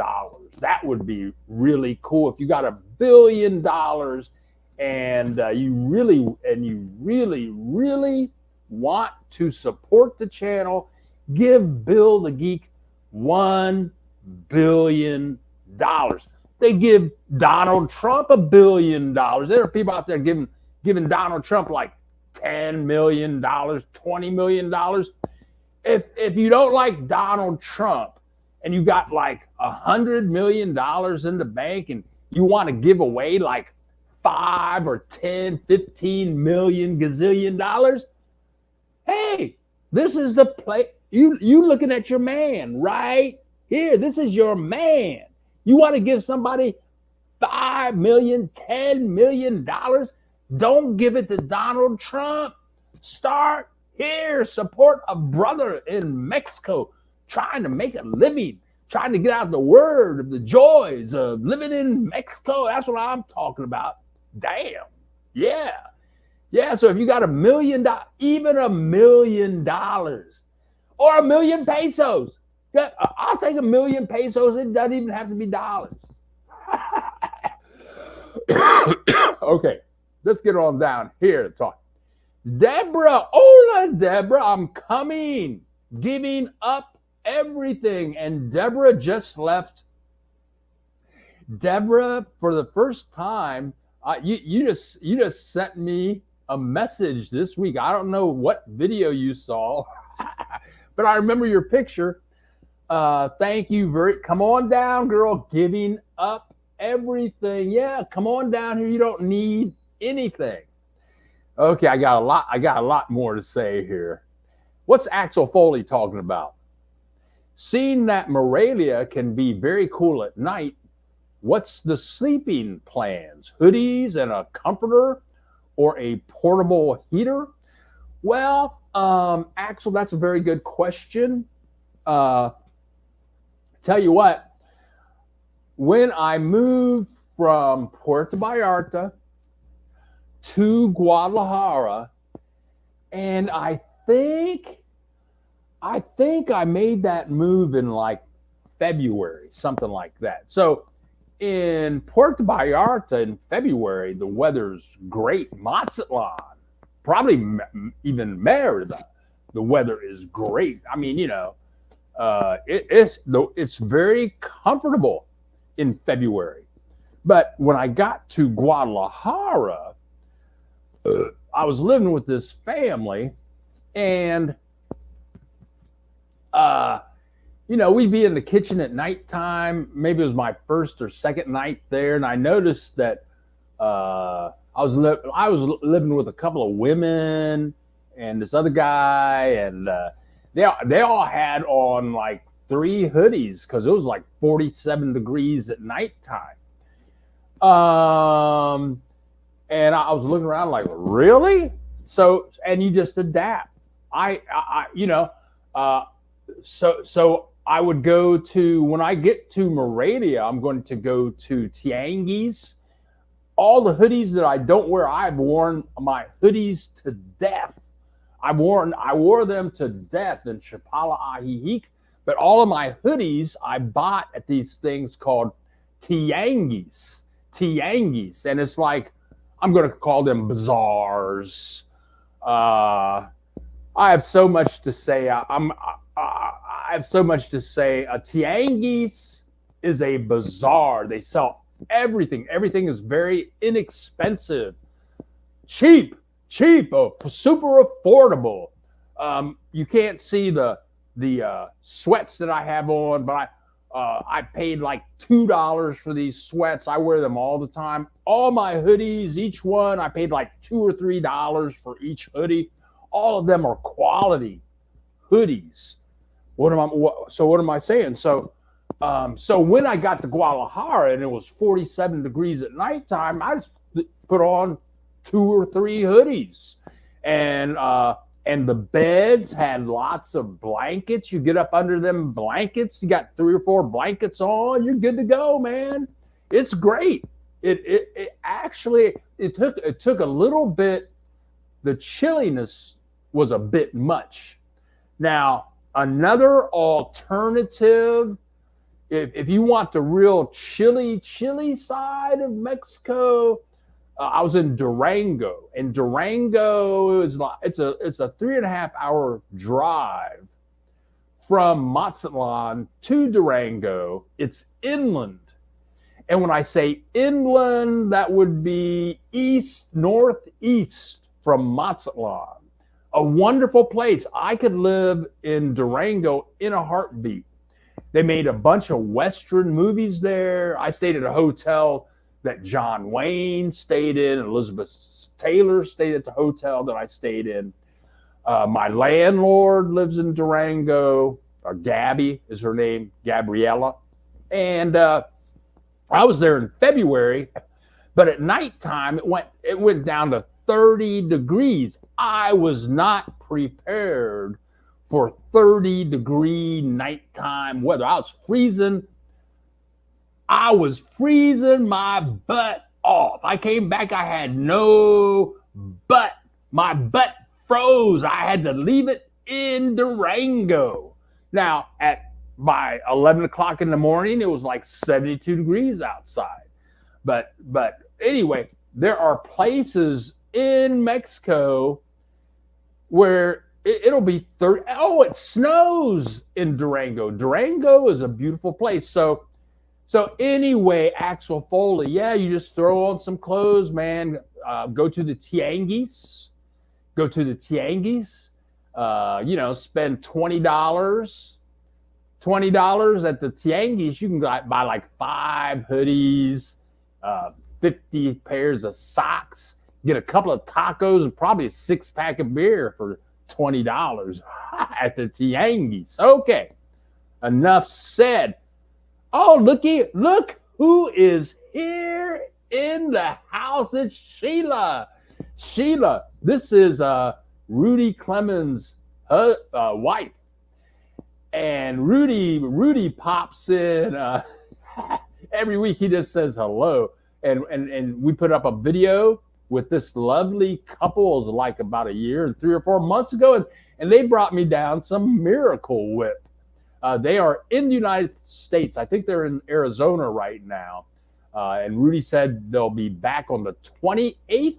That would be really cool. If you got $1 billion and you really want to support the channel, give Bill the Geek $1 billion. They give Donald Trump $1 billion. There are people out there giving Donald Trump like $10 million, $20 million. If you don't like Donald Trump and you got like $100 million in the bank and you want to give away like 5 or 10, 15 million gazillion dollars, hey, this is the play. You looking at your man right here. This is your man. You want to give somebody $5 million, $10 million? Don't give it to Donald Trump. Start here. Support a brother in Mexico trying to make a living, trying to get out the word of the joys of living in Mexico. That's what I'm talking about. Damn. Yeah. Yeah. So if you got $1 million, even $1 million or 1 million pesos, I'll take 1 million pesos. It doesn't even have to be dollars. Okay. Let's get on down here to talk. Deborah, hola, Deborah, I'm coming, giving up everything. And Deborah just left. Deborah, for the first time, you just sent me a message this week. I don't know what video you saw, but I remember your picture. Thank you come on down, girl, giving up everything. Yeah, come on down here. You don't need anything. Okay, I got a lot more to say here. What's Axel Foley talking about? Seeing that Morelia can be very cool at night, What's the sleeping plans? Hoodies and a comforter or a portable heater? Well, Axel, that's a very good question. Tell you what, when I moved from Puerto Vallarta to Guadalajara, and I think I made that move in like February, something like that. So in Puerto Vallarta in February, the weather's great. Mazatlan, probably even Merida, the weather is great. I mean, it's very comfortable in February. But when I got to Guadalajara, I was living with this family, and we'd be in the kitchen at nighttime. Maybe it was my first or second night there, and I noticed that I was living with a couple of women and this other guy, and they all had on like 3 hoodies because it was like 47 degrees at nighttime. And I was looking around like, really? So, and you just adapt. So I would go to, when I get to Moravia, I'm going to go to Tianguis. All the hoodies that I don't wear, I've worn my hoodies to death. I wore them to death in Chapala Ajijic, but all of my hoodies I bought at these things called Tianguis. And it's like, I'm going to call them bazaars. I have so much to say. I have so much to say. A Tianguis is a bazaar. They sell everything. Everything is very inexpensive, cheap, super affordable. You can't see the sweats that I have on, but I paid like $2 for these sweats. I wear them all the time. All my hoodies, each one, I paid like $2 or $3 for each hoodie. All of them are quality hoodies. What am I saying? So when I got to Guadalajara and it was 47 degrees at nighttime, I just put on 2 or 3 hoodies, and the beds had lots of blankets. You get up under them blankets, you got 3 or 4 blankets on, you're good to go, man. It's great. It actually took a little bit. The chilliness was a bit much. Now, another alternative, if you want the real chilly side of Mexico, I was in Durango, and Durango it's a 3.5 hour drive from Mazatlan to Durango. It's inland, and when I say inland, that would be northeast from Mazatlan. A wonderful place. I could live in Durango in a heartbeat. They made a bunch of Western movies there. I stayed at a hotel that John Wayne stayed in. Elizabeth Taylor stayed at the hotel that I stayed in. My landlord lives in Durango. Gabby is her name, Gabriella. And I was there in February, but at nighttime it went down to 30 degrees. I was not prepared for 30-degree nighttime weather. I was freezing my butt off. I came back, I had no butt. My butt froze. I had to leave it in Durango. Now, by 11 o'clock in the morning, it was like 72 degrees outside. But anyway, there are places in Mexico where it'll be 30. Oh, it snows in Durango. Durango is a beautiful place. So anyway, Axel Foley, yeah, you just throw on some clothes, man. Go to the Tianguis. Spend $20. $20 at the Tianguis, you can buy like 5 hoodies, 50 pairs of socks, get a couple of tacos, and probably a 6-pack of beer for $20 at the Tianguis. Okay, enough said. Oh, look who is here in the house? It's Sheila. Sheila, this is Rudy Clemens' wife. And Rudy pops in every week. He just says hello. And we put up a video with this lovely couple. It was like about a year and 3 or 4 months ago. And they brought me down some Miracle Whip. They are in the United States. I think they're in Arizona right now. And Rudy said they'll be back on the 28th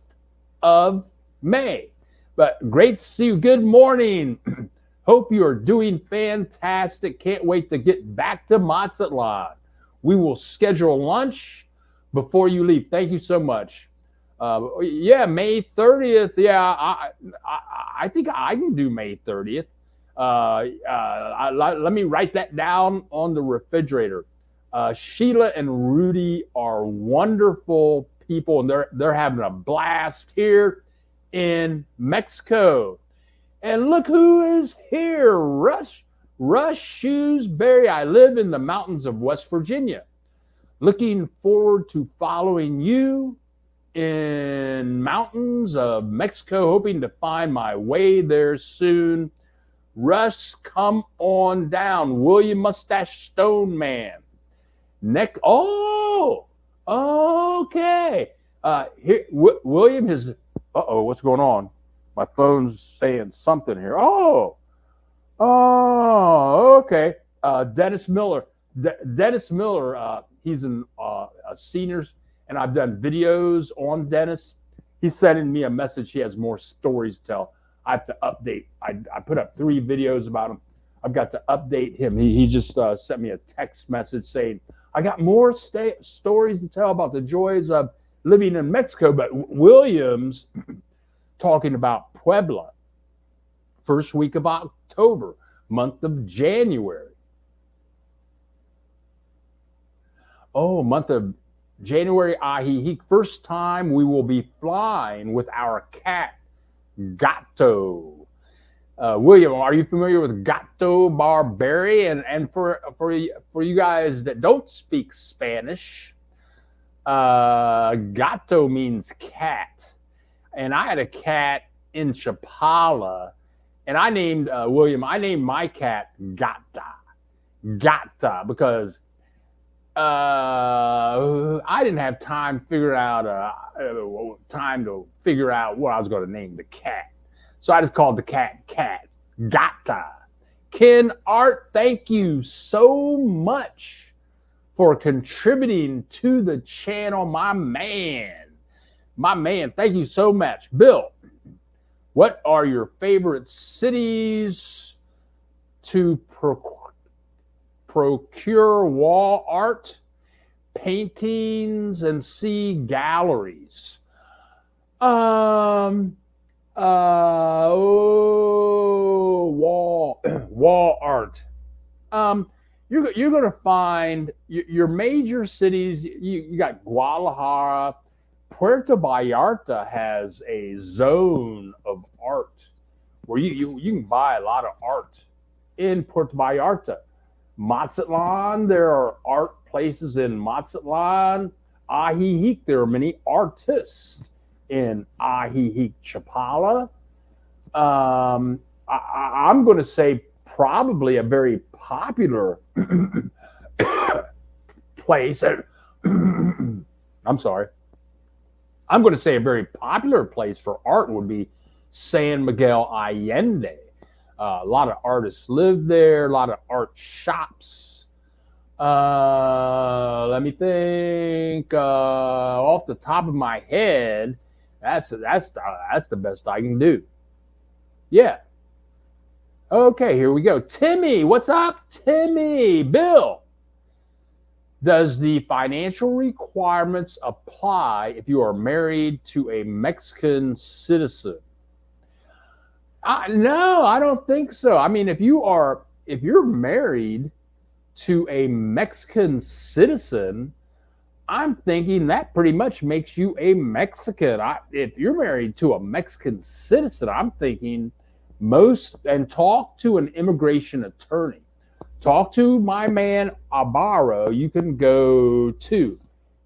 of May. But great to see you. Good morning. Hope you are doing fantastic. Can't wait to get back to Mazatlan. We will schedule lunch before you leave. Thank you so much. Yeah, May 30th. Yeah, I think I can do May 30th. Let me write that down on the refrigerator. Sheila and Rudy are wonderful people, and they're having a blast here in Mexico. And look who is here, Rush Shrewsbury. I live in the mountains of West Virginia. Looking forward to following you in mountains of Mexico, hoping to find my way there soon. Russ, come on down. William Mustache Stone Man. Oh, okay. Here, William has. What's going on? My phone's saying something here. Oh, okay. Dennis Miller. Dennis Miller. He's a senior, and I've done videos on Dennis. He's sending me a message. He has more stories to tell. I have to update. I put up 3 videos about him. I've got to update him. He just sent me a text message saying, I got more stories to tell about the joys of living in Mexico. But Williams talking about Puebla, first week of October, month of January. Oh, month of January, Ajijic. First time we will be flying with our cat, Gato. William, are you familiar with Gato Barberi? And for you guys that don't speak Spanish, Gato means cat. And I had a cat in Chapala, and I named William. I named my cat Gata, because I didn't have time to figure out what I was going to name the cat. So I just called the cat Gata. Ken Art, thank you so much for contributing to the channel, my man. Thank you so much. Bill, what are your favorite cities to procure wall art, paintings, and see galleries? Wall art. You're going to find your major cities. You got Guadalajara. Puerto Vallarta has a zone of art where you can buy a lot of art in Puerto Vallarta. Mazatlan, there are art places in Mazatlan. Ajijic, there are many artists in Ajijic, Chapala. I'm going to say probably a very popular place. I'm sorry. I'm going to say a very popular place for art would be San Miguel Allende. A lot of artists live there, a lot of art shops. Let me think. Off the top of my head, that's the best I can do. Yeah. Okay, here we go. Timmy, what's up, Timmy? Bill, does the financial requirements apply if you are married to a Mexican citizen? No, I don't think so. I mean, if you're married to a Mexican citizen, I'm thinking that pretty much makes you a Mexican. If you're married to a Mexican citizen, I'm thinking and talk to an immigration attorney. talk to my man Abaro. You can go to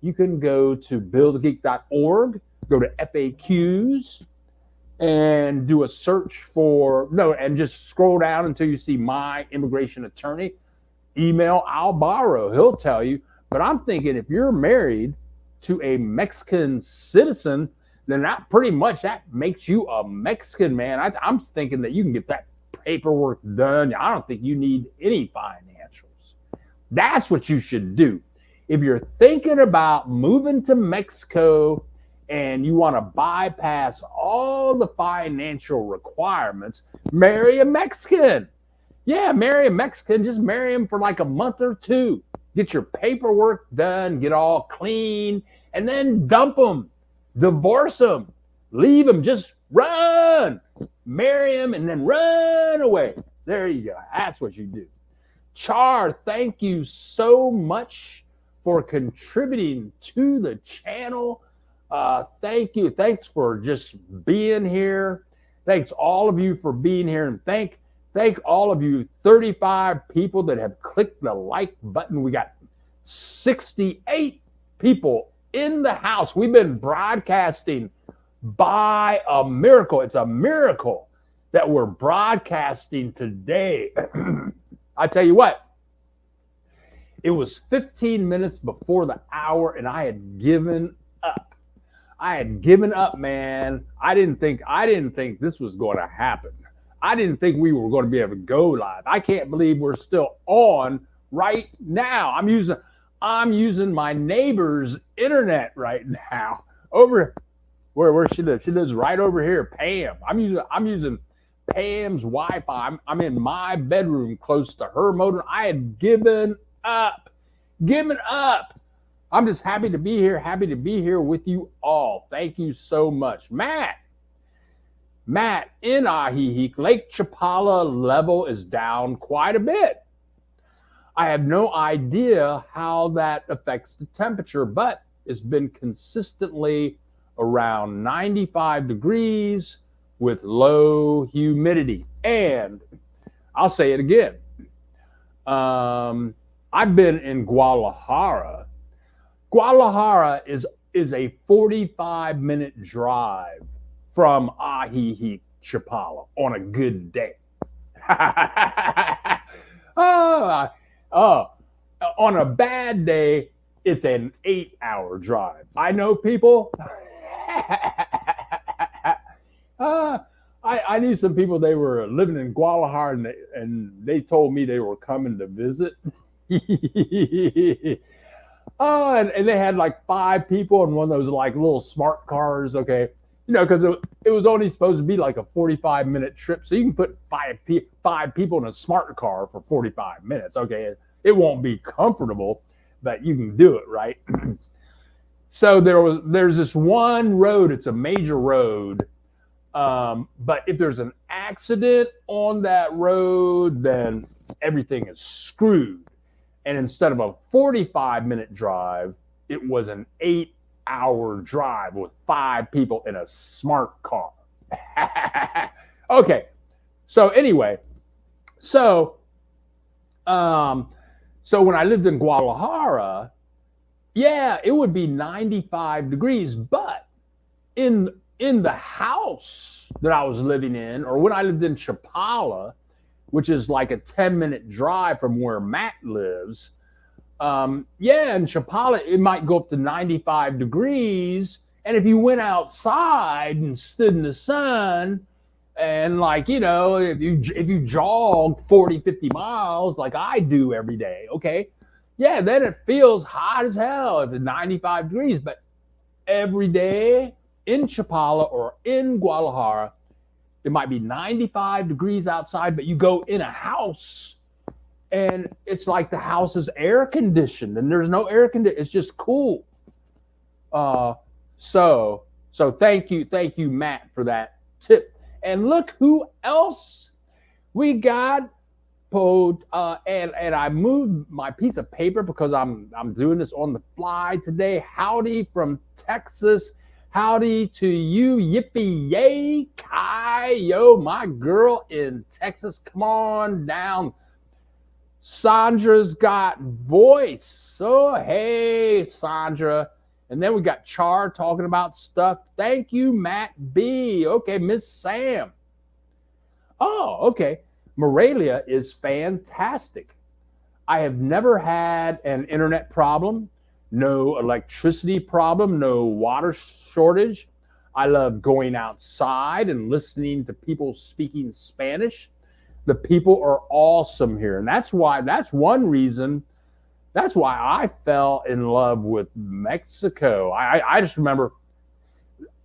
buildageek.org, go to FAQs, and do a search and just scroll down until you see my immigration attorney. Email Albaro, he'll tell you. But I'm thinking if you're married to a Mexican citizen, then that makes you a Mexican, man. I'm thinking that you can get that paperwork done. I don't think you need any financials. That's what you should do. If you're thinking about moving to Mexico and you want to bypass all the financial requirements, marry a Mexican. Yeah, marry a Mexican. Just marry him for like a month or two. Get your paperwork done, get all clean, and then dump them, divorce them, leave them, just run. Marry him and then run away. There you go. That's what you do. Char, thank you so much for contributing to the channel. Thank you. Thanks for just being here. Thanks all of you for being here, and thank all of you 35 people that have clicked the like button. We got 68 people in the house. We've been broadcasting by a miracle. It's a miracle that we're broadcasting today. I tell you what, it was 15 minutes before the hour and I had given up. Man. I didn't think this was going to happen. I didn't think we were going to be able to go live. I can't believe we're still on right now. I'm using my neighbor's internet right now. Over where she lives. She lives right over here, Pam. I'm using Pam's Wi-Fi. I'm in my bedroom close to her modem. I had given up. I'm just happy to be here with you all. Thank you so much. Matt, in Ajijic, Lake Chapala level is down quite a bit. I have no idea how that affects the temperature, but it's been consistently around 95 degrees with low humidity. And I'll say it again. I've been in Guadalajara. Guadalajara is a 45-minute drive from Ajijic, Chapala on a good day. On a bad day, it's an 8-hour drive. I know people. I knew some people, they were living in Guadalajara and they told me they were coming to visit. And they had like 5 people in one of those like little smart cars, okay? You know, because it was only supposed to be like a 45-minute trip. So you can put 5 people in a smart car for 45 minutes, okay? It won't be comfortable, but you can do it, right? So there's this one road, it's a major road. But if there's an accident on that road, then everything is screwed. And instead of a 45-minute drive, it was an 8-hour drive with 5 people in a smart car. Okay. So anyway, so when I lived in Guadalajara, yeah, it would be 95 degrees, but in the house that I was living in, or when I lived in Chapala, which is like a 10-minute drive from where Matt lives, in Chapala, it might go up to 95 degrees. And if you went outside and stood in the sun and if you jogged 40, 50 miles like I do every day, okay, yeah, then it feels hot as hell if it's 95 degrees. But every day in Chapala or in Guadalajara, it might be 95 degrees outside, but you go in a house and it's like the house is air conditioned and there's no air conditioning. It's just cool. So thank you, Matt, for that tip. And look who else we got. And I moved my piece of paper because I'm doing this on the fly today. Howdy from Texas. Howdy to you, yippee yay, Kai, yo, my girl in Texas. Come on down. Sandra's got voice. Oh, hey, Sandra. And then we got Char talking about stuff. Thank you, Matt B. Okay, Miss Sam. Oh, okay. Morelia is fantastic. I have never had an internet problem, no electricity problem, no water shortage. I love going outside and listening to people speaking Spanish. The people are awesome here. And that's why, that's one reason, that's why I fell in love with Mexico. I just remember,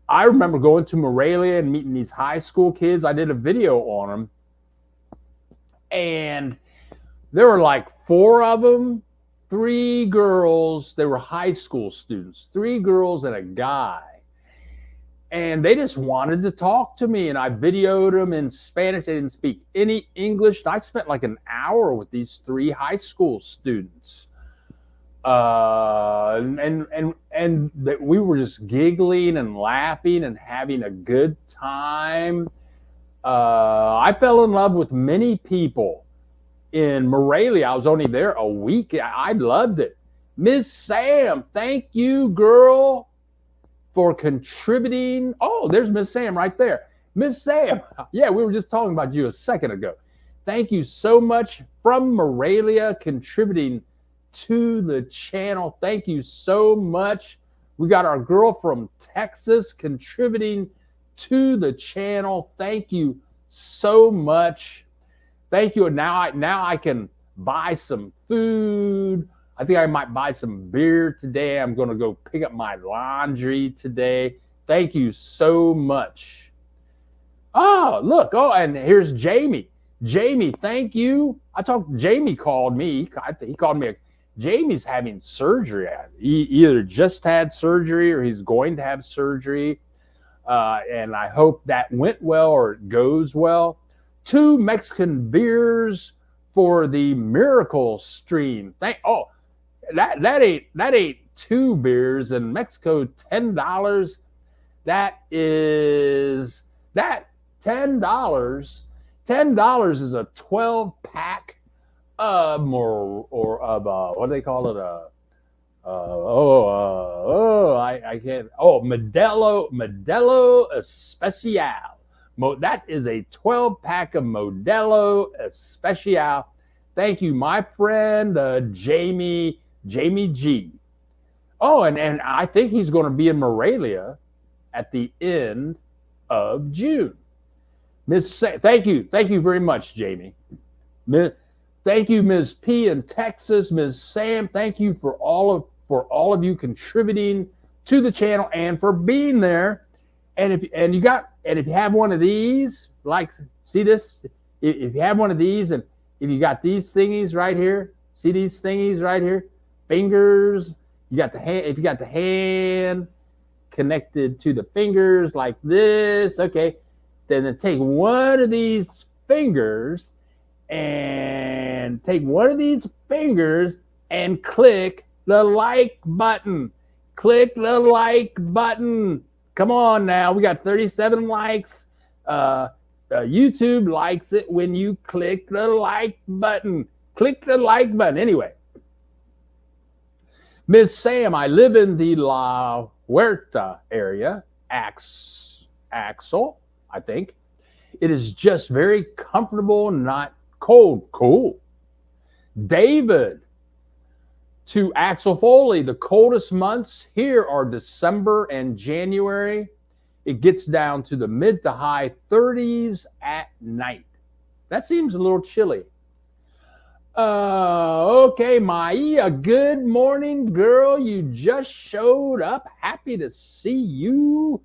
I remember going to Morelia and meeting these high school kids. I did a video on them. And there were like 4 of them, 3 girls. They were high school students, 3 girls and a guy. And they just wanted to talk to me. And I videoed them in Spanish. They didn't speak any English. And I spent like an hour with these 3 high school students. And that we were just giggling and laughing and having a good time. I fell in love with many people in Morelia. I was only there a week. I loved it. Miss Sam, thank you, girl, for contributing. Oh, there's Miss Sam right there. Miss Sam, yeah, we were just talking about you a second ago. Thank you so much from Morelia, contributing to the channel. Thank you so much. We got our girl from Texas contributing to the channel. Thank you so much. Thank you. Now I can buy some food. I think I might buy some beer today. I'm going to go pick up my laundry today. Thank you so much. Oh, look. Oh, and here's Jamie. Jamie, thank you. Jamie called me. He called me. Jamie's having surgery. He either just had surgery or he's going to have surgery. And I hope that went well or it goes well. 2 Mexican beers for the miracle stream. That ain't 2 beers in Mexico. $10. That is $10. $10 is a 12-pack of what do they call it? I can't. Oh, Modelo Especial. That is a 12-pack of Modelo Especial. Thank you, my friend Jamie G. Oh, and I think he's going to be in Morelia at the end of June. Thank you very much, Jamie. Thank you, Ms. P in Texas, Ms. Sam. Thank you for all of you contributing to the channel and for being there. And if you have one of these, like, see this? If you have one of these, and if you got these thingies right here, see these thingies right here, fingers. You got the hand. If you got the hand connected to the fingers like this, okay, then take one of these fingers and click the like button. Click the like button. Come on now, we got 37 likes. YouTube likes it when you click the like button. Click the like button. Anyway, Miss Sam, I live in the La Huerta area. Axel, I think. It is just very comfortable, not cold. Cool. David, to Axel Foley, the coldest months here are December and January. It gets down to the mid to high 30s at night. That seems a little chilly. Okay, Maya, good morning, girl. You just showed up. Happy to see you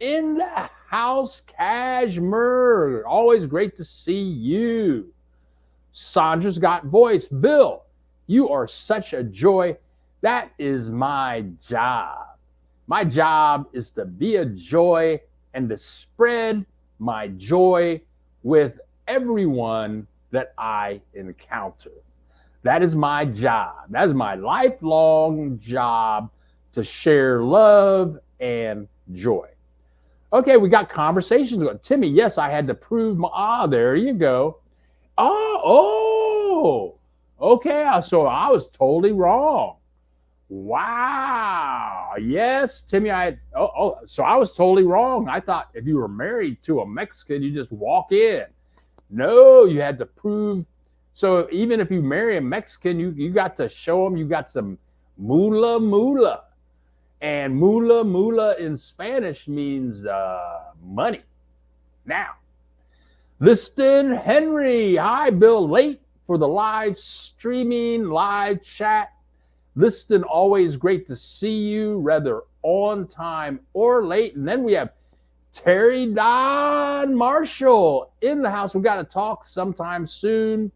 in the house, Kashmir. Always great to see you. Sandra's got voice. Bill, you are such a joy. That is my job. My job is to be a joy and to spread my joy with everyone that I encounter. That is my job. That is my lifelong job, to share love and joy. Okay, we got conversations going. Timmy, yes, I had to prove my, there you go. Okay, so I was totally wrong. Wow. Yes, Timmy, so I was totally wrong. I thought if you were married to a Mexican, you just walk in. No, you had to prove. So even if you marry a Mexican, you got to show them you got some mula. And mula in Spanish means money. Now, Liston Henry. Hi, Bill. Late for the live streaming, live chat. Liston, always great to see you, whether on time or late. And then we have Terry Don Marshall in the house. We got to talk sometime soon.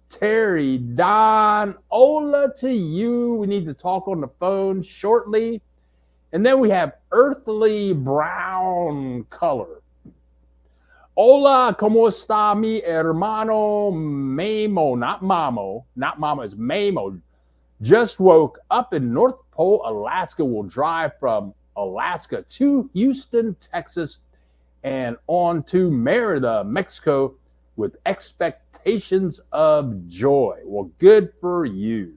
Terry Don, hola to you. We need to talk on the phone shortly. And then we have Earthly Brown Color. Hola, ¿cómo está mi hermano Mamo? Not Mamo, it's Mamo. Just woke up in North Pole, Alaska. Will drive from Alaska to Houston, Texas, and on to Merida, Mexico, with expectations of joy. Well, good for you.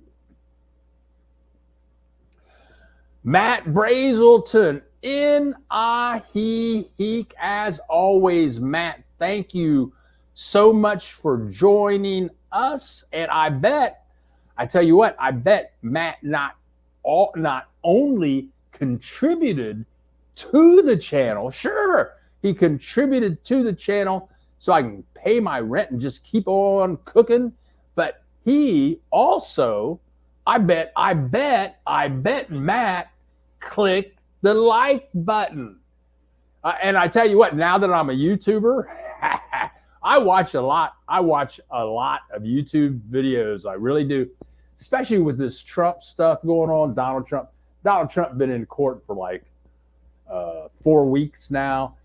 Matt Brazelton in Ahiheek. As always, Matt, thank you so much for joining us. And I tell you what, I bet Matt not only contributed to the channel, sure, he contributed to the channel so I can pay my rent and just keep on cooking, but he also, I bet Matt clicked the like button. And I tell you what, now that I'm a YouTuber, I watch a lot of YouTube videos. I really do, especially with this Trump stuff going on. Donald Trump been in court for like 4 weeks now,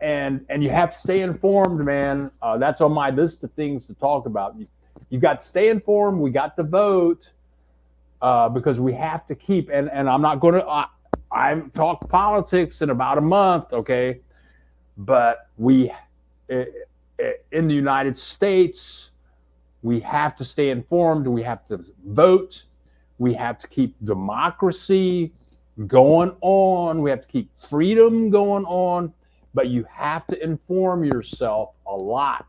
and you have to stay informed, man. That's on my list of things to talk about. You got to stay informed. We got to vote because we have to keep. And I'm not going to. I talk politics in about a month, okay? But we in the United States, we have to stay informed. We have to vote. We have to keep democracy going on. We have to keep freedom going on. But you have to inform yourself a lot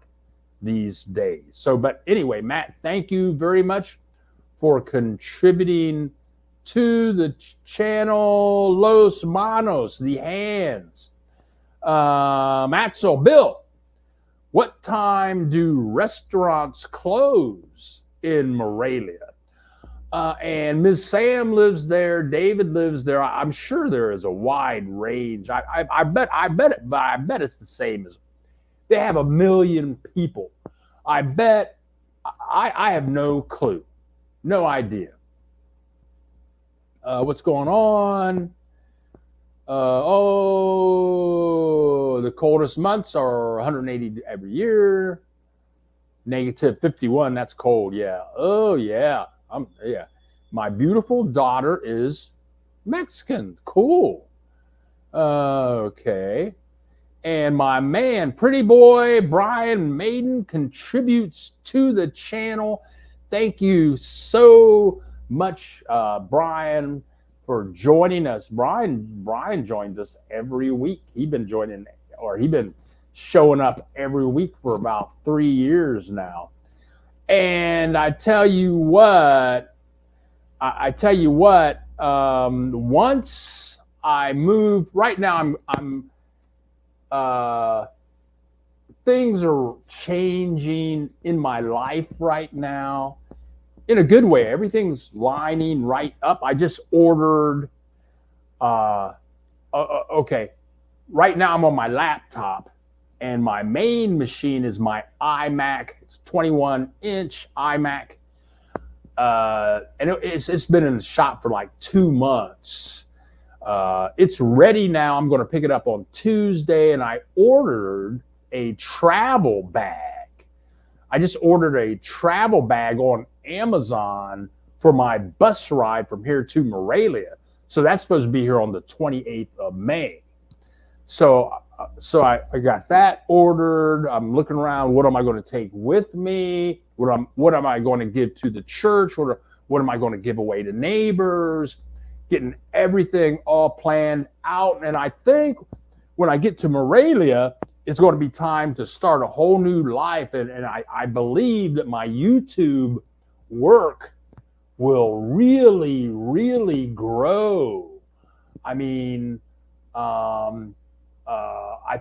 these days. So, but anyway, Matt, thank you very much for contributing to the channel. Los Manos, the hands. Matzo, Bill, what time do restaurants close in Morelia? And Ms. Sam lives there. David lives there. I'm sure there is a wide range. I bet it's the same as they have 1 million people. I bet I have no clue, no idea. What's going on? The coldest months are 180 every year. Negative 51, that's cold. Yeah. Oh, yeah. Yeah. My beautiful daughter is Mexican. Cool. Okay. And my man, pretty boy, Brian Maiden, contributes to the channel. Thank you so much, Brian, for joining us. Brian joins us every week. He's been showing up every week for about 3 years now. And I tell you what, once I move, right now things are changing in my life right now in a good way. Everything's lining right up. I just ordered, okay, right now I'm on my laptop, and my main machine is my iMac. It's a 21-inch iMac. And it's been in the shop for like 2 months. It's ready now. I'm going to pick it up on Tuesday, and I ordered a travel bag. I just ordered a travel bag on Amazon for my bus ride from here to Morelia. So that's supposed to be here on the 28th of May. So I got that ordered. I'm looking around. What am I going to take with me? What am I going to give to the church? What am I going to give away to neighbors? Getting everything all planned out. And I think when I get to Morelia, it's going to be time to start a whole new life. And I believe that my YouTube work will really, really grow. I mean, I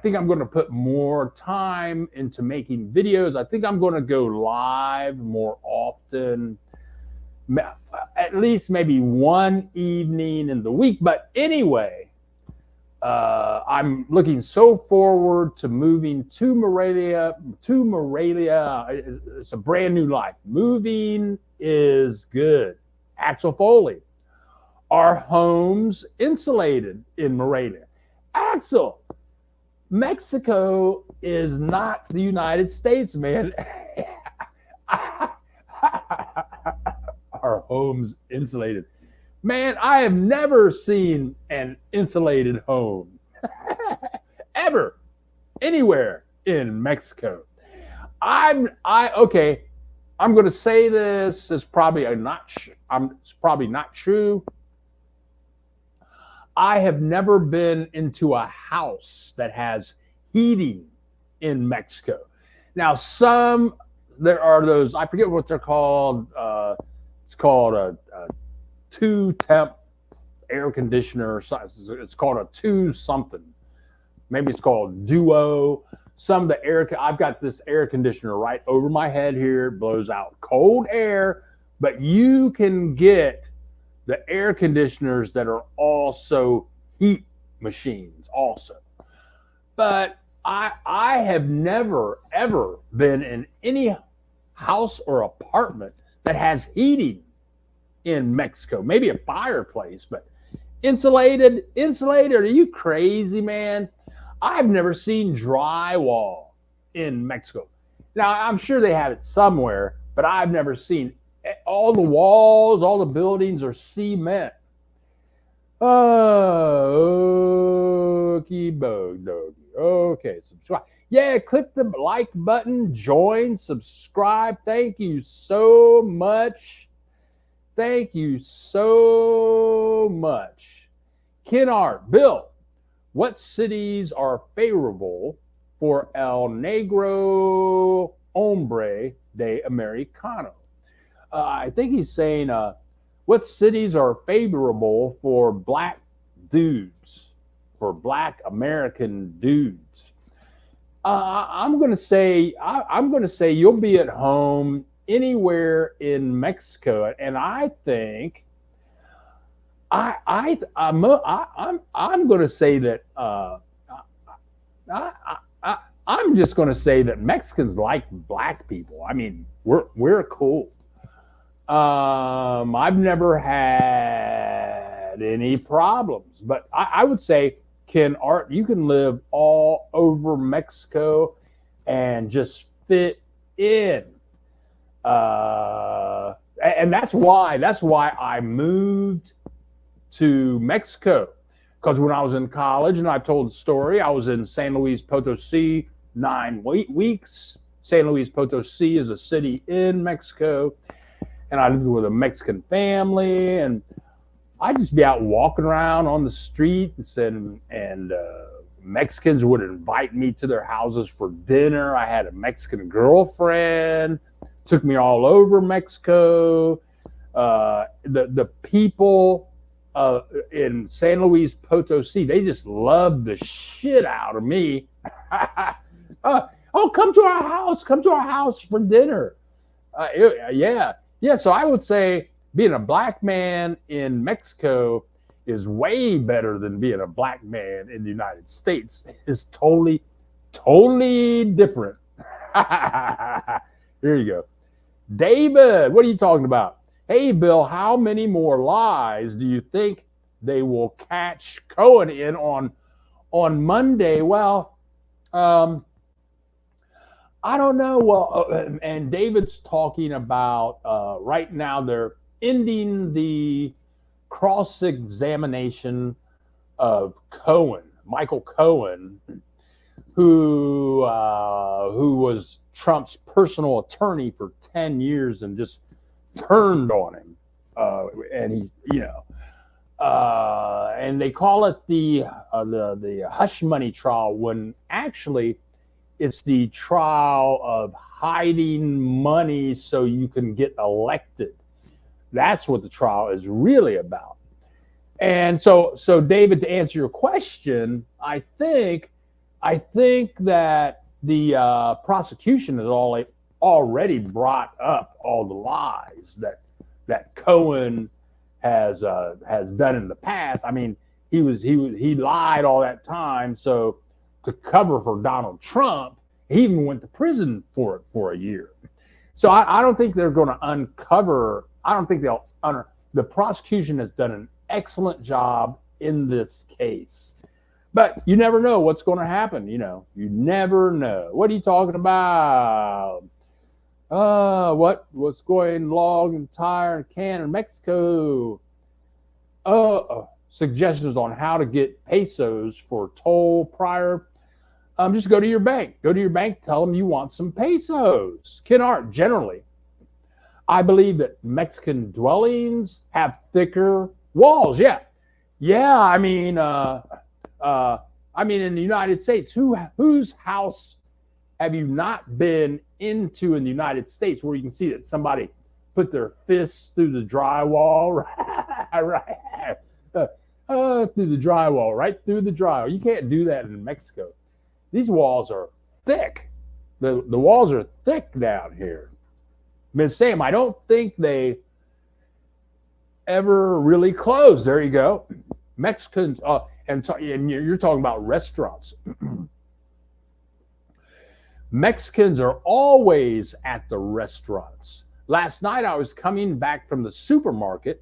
think I'm going to put more time into making videos. I think I'm going to go live more often, at least maybe one evening in the week. But anyway, I'm looking so forward to moving to Morelia. It's a brand new life. Moving is good. Axel Foley. Our homes insulated in Morelia. Axel, Mexico is not the United States, man. Our homes insulated. Man, I have never seen an insulated home ever anywhere in Mexico. Okay. I'm going to say this is probably it's probably not true. I have never been into a house that has heating in Mexico. Now, there are those, I forget what they're called. It's called a two-temp air conditioner. It's called a two something. Maybe it's called Duo. I've got this air conditioner right over my head here. It blows out cold air, but you can get the air conditioners that are also heat machines also. But I have never, ever been in any house or apartment that has heating in Mexico. Maybe a fireplace, but insulated, are you crazy, man? I've never seen drywall in Mexico. Now, I'm sure they have it somewhere, but I've never seen all the walls, all the buildings are cement. Oh, okay, subscribe. Yeah, click the like button, join, subscribe. Thank you so much. Thank you so much. Kennard, Bill, what cities are favorable for El Negro Hombre de Americano? I think he's saying, what cities are favorable for black dudes, for black American dudes? I'm going to say you'll be at home anywhere in Mexico, and I think I'm going to say that I'm just going to say that Mexicans like black people. I mean, we're cool. I've never had any problems, but I would say, you can live all over Mexico and just fit in. And that's why I moved to Mexico, because when I was in college, and I've told the story, I was in San Luis Potosí 9 weeks. San Luis Potosí is a city in Mexico, and I lived with a Mexican family, and I'd just be out walking around on the streets, and Mexicans would invite me to their houses for dinner. I had a Mexican girlfriend, took me all over Mexico. The people in San Luis Potosí, they just loved the shit out of me. Come to our house for dinner. Yeah. So I would say being a black man in Mexico is way better than being a black man in the United States. It's totally different. Here you go. David, what are you talking about? Hey, Bill, how many more lies do you think they will catch Cohen in on Monday? Well, I don't know. Well, and David's talking about right now they're ending the cross-examination of Michael Cohen. who was Trump's personal attorney for 10 years and just turned on him. And he, and they call it the hush money trial, when actually it's the trial of hiding money so you can get elected. That's what the trial is really about. And so David, to answer your question, I think that the prosecution has already brought up all the lies that Cohen has done in the past. I mean, he lied all that time, so to cover for Donald Trump, he even went to prison for it for a year. So I don't think they're going to uncover. I don't think they'll honor. The prosecution has done an excellent job in this case, but you never know what's going to happen. You never know. What are you talking about? What's going log and tire and can in Mexico? Suggestions on how to get pesos for toll prior. Just go to your bank. Tell them you want some pesos. Ken Art, generally, I believe that Mexican dwellings have thicker walls. Yeah. I mean, in the United States, whose house have you not been into in the United States where you can see that somebody put their fists through the drywall, right? Through the drywall, right through the drywall. You can't do that in Mexico. These walls are thick. The walls are thick down here. Ms. Sam, I don't think they ever really close. There you go. Mexicans, and you're talking about restaurants. Mexicans are always at the restaurants. Last night I was coming back from the supermarket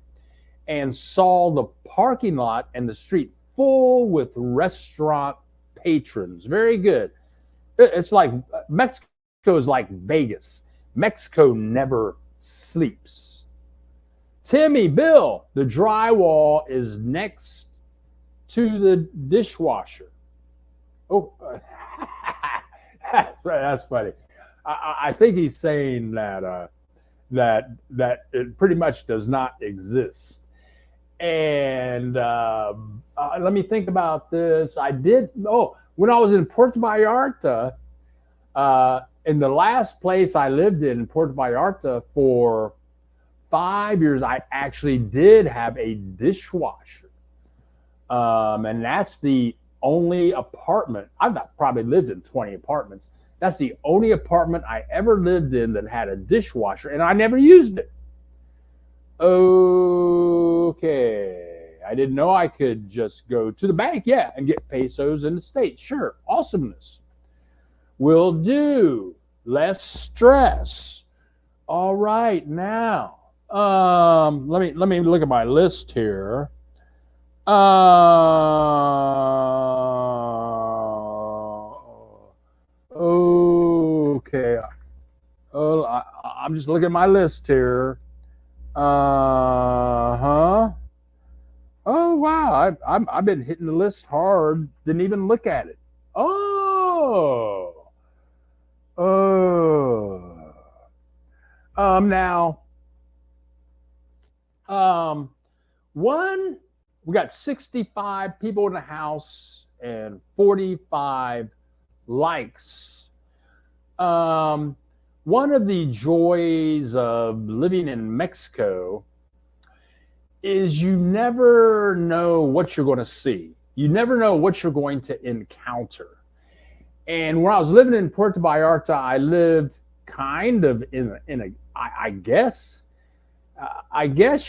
and saw the parking lot and the street full with restaurant patrons. Very good. It's like Mexico is like Vegas. Mexico never sleeps. Timmy, Bill, the drywall is next to the dishwasher. Oh, that's funny. I think he's saying that it pretty much does not exist. And let me think about this. When I was in Puerto Vallarta, in the last place I lived in Puerto Vallarta for 5 years, I actually did have a dishwasher. And that's the only apartment. I've probably lived in 20 apartments. That's the only apartment I ever lived in that had a dishwasher, and I never used it. Okay. I didn't know I could just go to the bank, and get pesos in the States. Sure. Awesomeness. Will do. Less stress. All right. Now, let me look at my list here. Okay. I'm just looking at my list here. Oh wow! I've been hitting the list hard. Didn't even look at it. Now, we got 65 people in the house and 45 likes. One of the joys of living in Mexico is you never know what you're going to see. You never know what you're going to encounter. And when I was living in Puerto Vallarta, I lived kind of in a I guess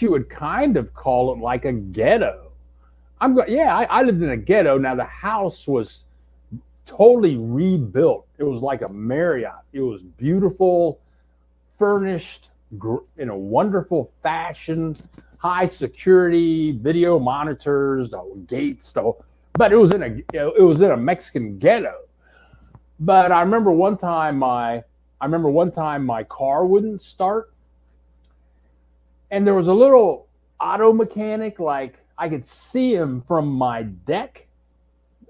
you would kind of call it like a ghetto. I lived in a ghetto. Now the house was totally rebuilt. It was like a Marriott. It was beautiful, furnished in a wonderful fashion, high security, video monitors, the gates, but it was in a Mexican ghetto. But I remember one time my car wouldn't start, and there was a little auto mechanic, like I could see him from my deck.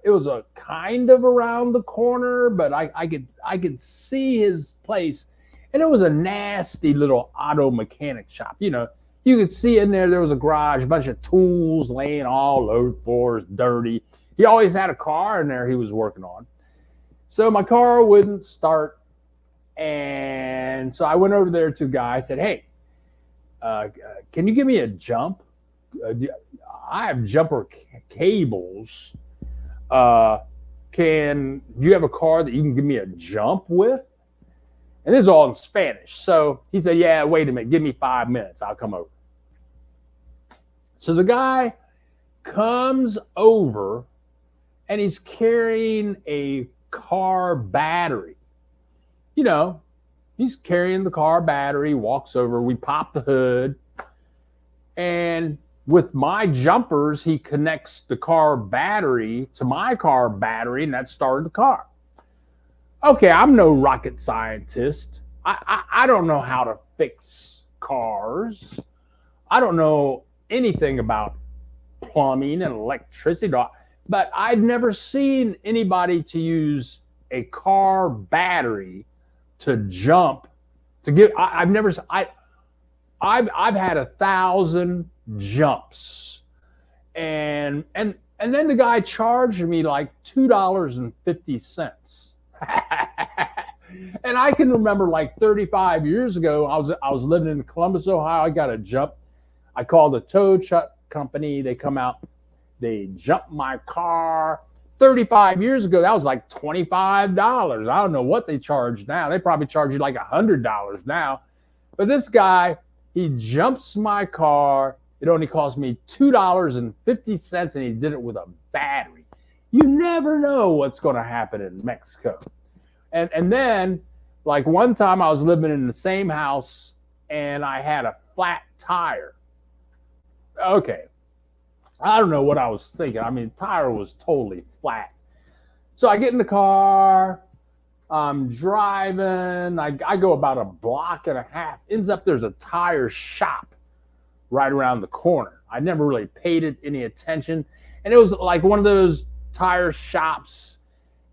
it was a kind of around the corner, but I could see his place, and it was a nasty little auto mechanic shop. You know, you could see in there was a garage, a bunch of tools laying all over the floors, dirty. He always had a car in there he was working on. So my car wouldn't start, and so I went over there to the guy. I said, "Hey, can you give me a jump? I have jumper cables. Do you have a car that you can give me a jump with?" And this is all in Spanish. So he said, "Yeah, wait a minute. Give me 5 minutes. I'll come over." So the guy comes over, and he's carrying a car battery. You know, he's carrying the car battery, walks over, we pop the hood, and with my jumpers, he connects the car battery to my car battery, and that started the car. Okay, I'm no rocket scientist. I don't know how to fix cars. I don't know anything about plumbing and electricity, but I'd never seen anybody to use a car battery to jump to get. I've had 1,000 jumps, and then the guy charged me like $2.50. And I can remember like 35 years ago, I was living in Columbus, Ohio. I got a jump. I called the tow truck company. They come out, they jump my car. 35 years ago, that was like $25. I don't know what they charge now. They probably charge you like $100 now. But this guy, he jumps my car. It only cost me $2.50, and he did it with a battery. You never know what's going to happen in Mexico. And then, like one time I was living in the same house, and I had a flat tire. Okay. I don't know what I was thinking. I mean, the tire was totally flat. So I get in the car. I'm driving. I go about a block and a half. Ends up there's a tire shop right around the corner. I never really paid it any attention. And it was like one of those tire shops.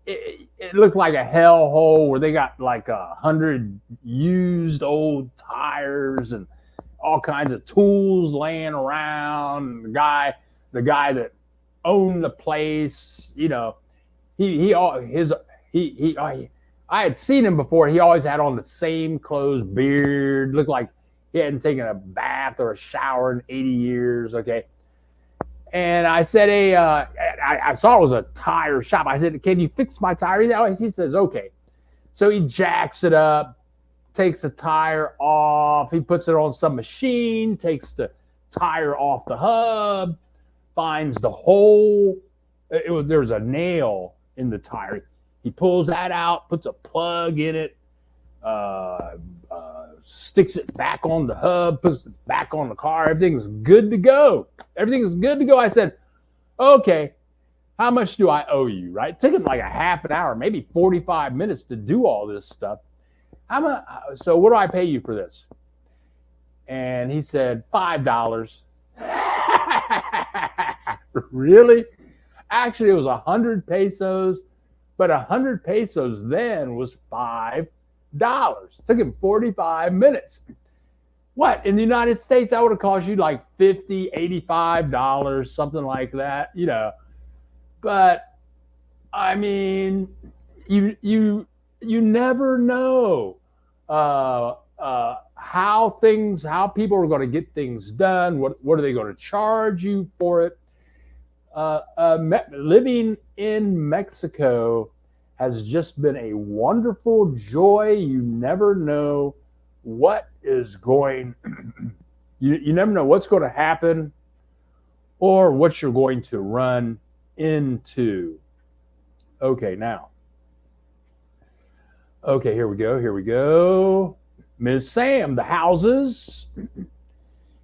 It looked like a hellhole where they got like 100 used old tires and all kinds of tools laying around. The guy that owned the place, you know, I had seen him before. He always had on the same clothes, beard, looked like he hadn't taken a bath or a shower in 80 years. Okay. And I said, "Hey, I saw it was a tire shop." I said, "Can you fix my tire?" He says, "Okay." So he jacks it up, takes the tire off. He puts it on some machine, takes the tire off the hub, finds the hole. There's a nail in the tire. He pulls that out, puts a plug in it, sticks it back on the hub, puts it back on the car. Everything's good to go. Everything is good to go. I said, "Okay, how much do I owe you?" Right? It took him like a half an hour, maybe 45 minutes to do all this stuff. So what do I pay you for this? And he said, $5. Really? Actually, it was 100 pesos, but 100 pesos then was $5. It took him 45 minutes. What? In the United States, that would have cost you like $50, $85, something like that, you know. But I mean, you never know how people are going to get things done. What are they going to charge you for it? Living in Mexico has just been a wonderful joy. You never know what is going. You never know what's going to happen or what you're going to run into. Okay, now. Okay, here we go. Ms. Sam, the houses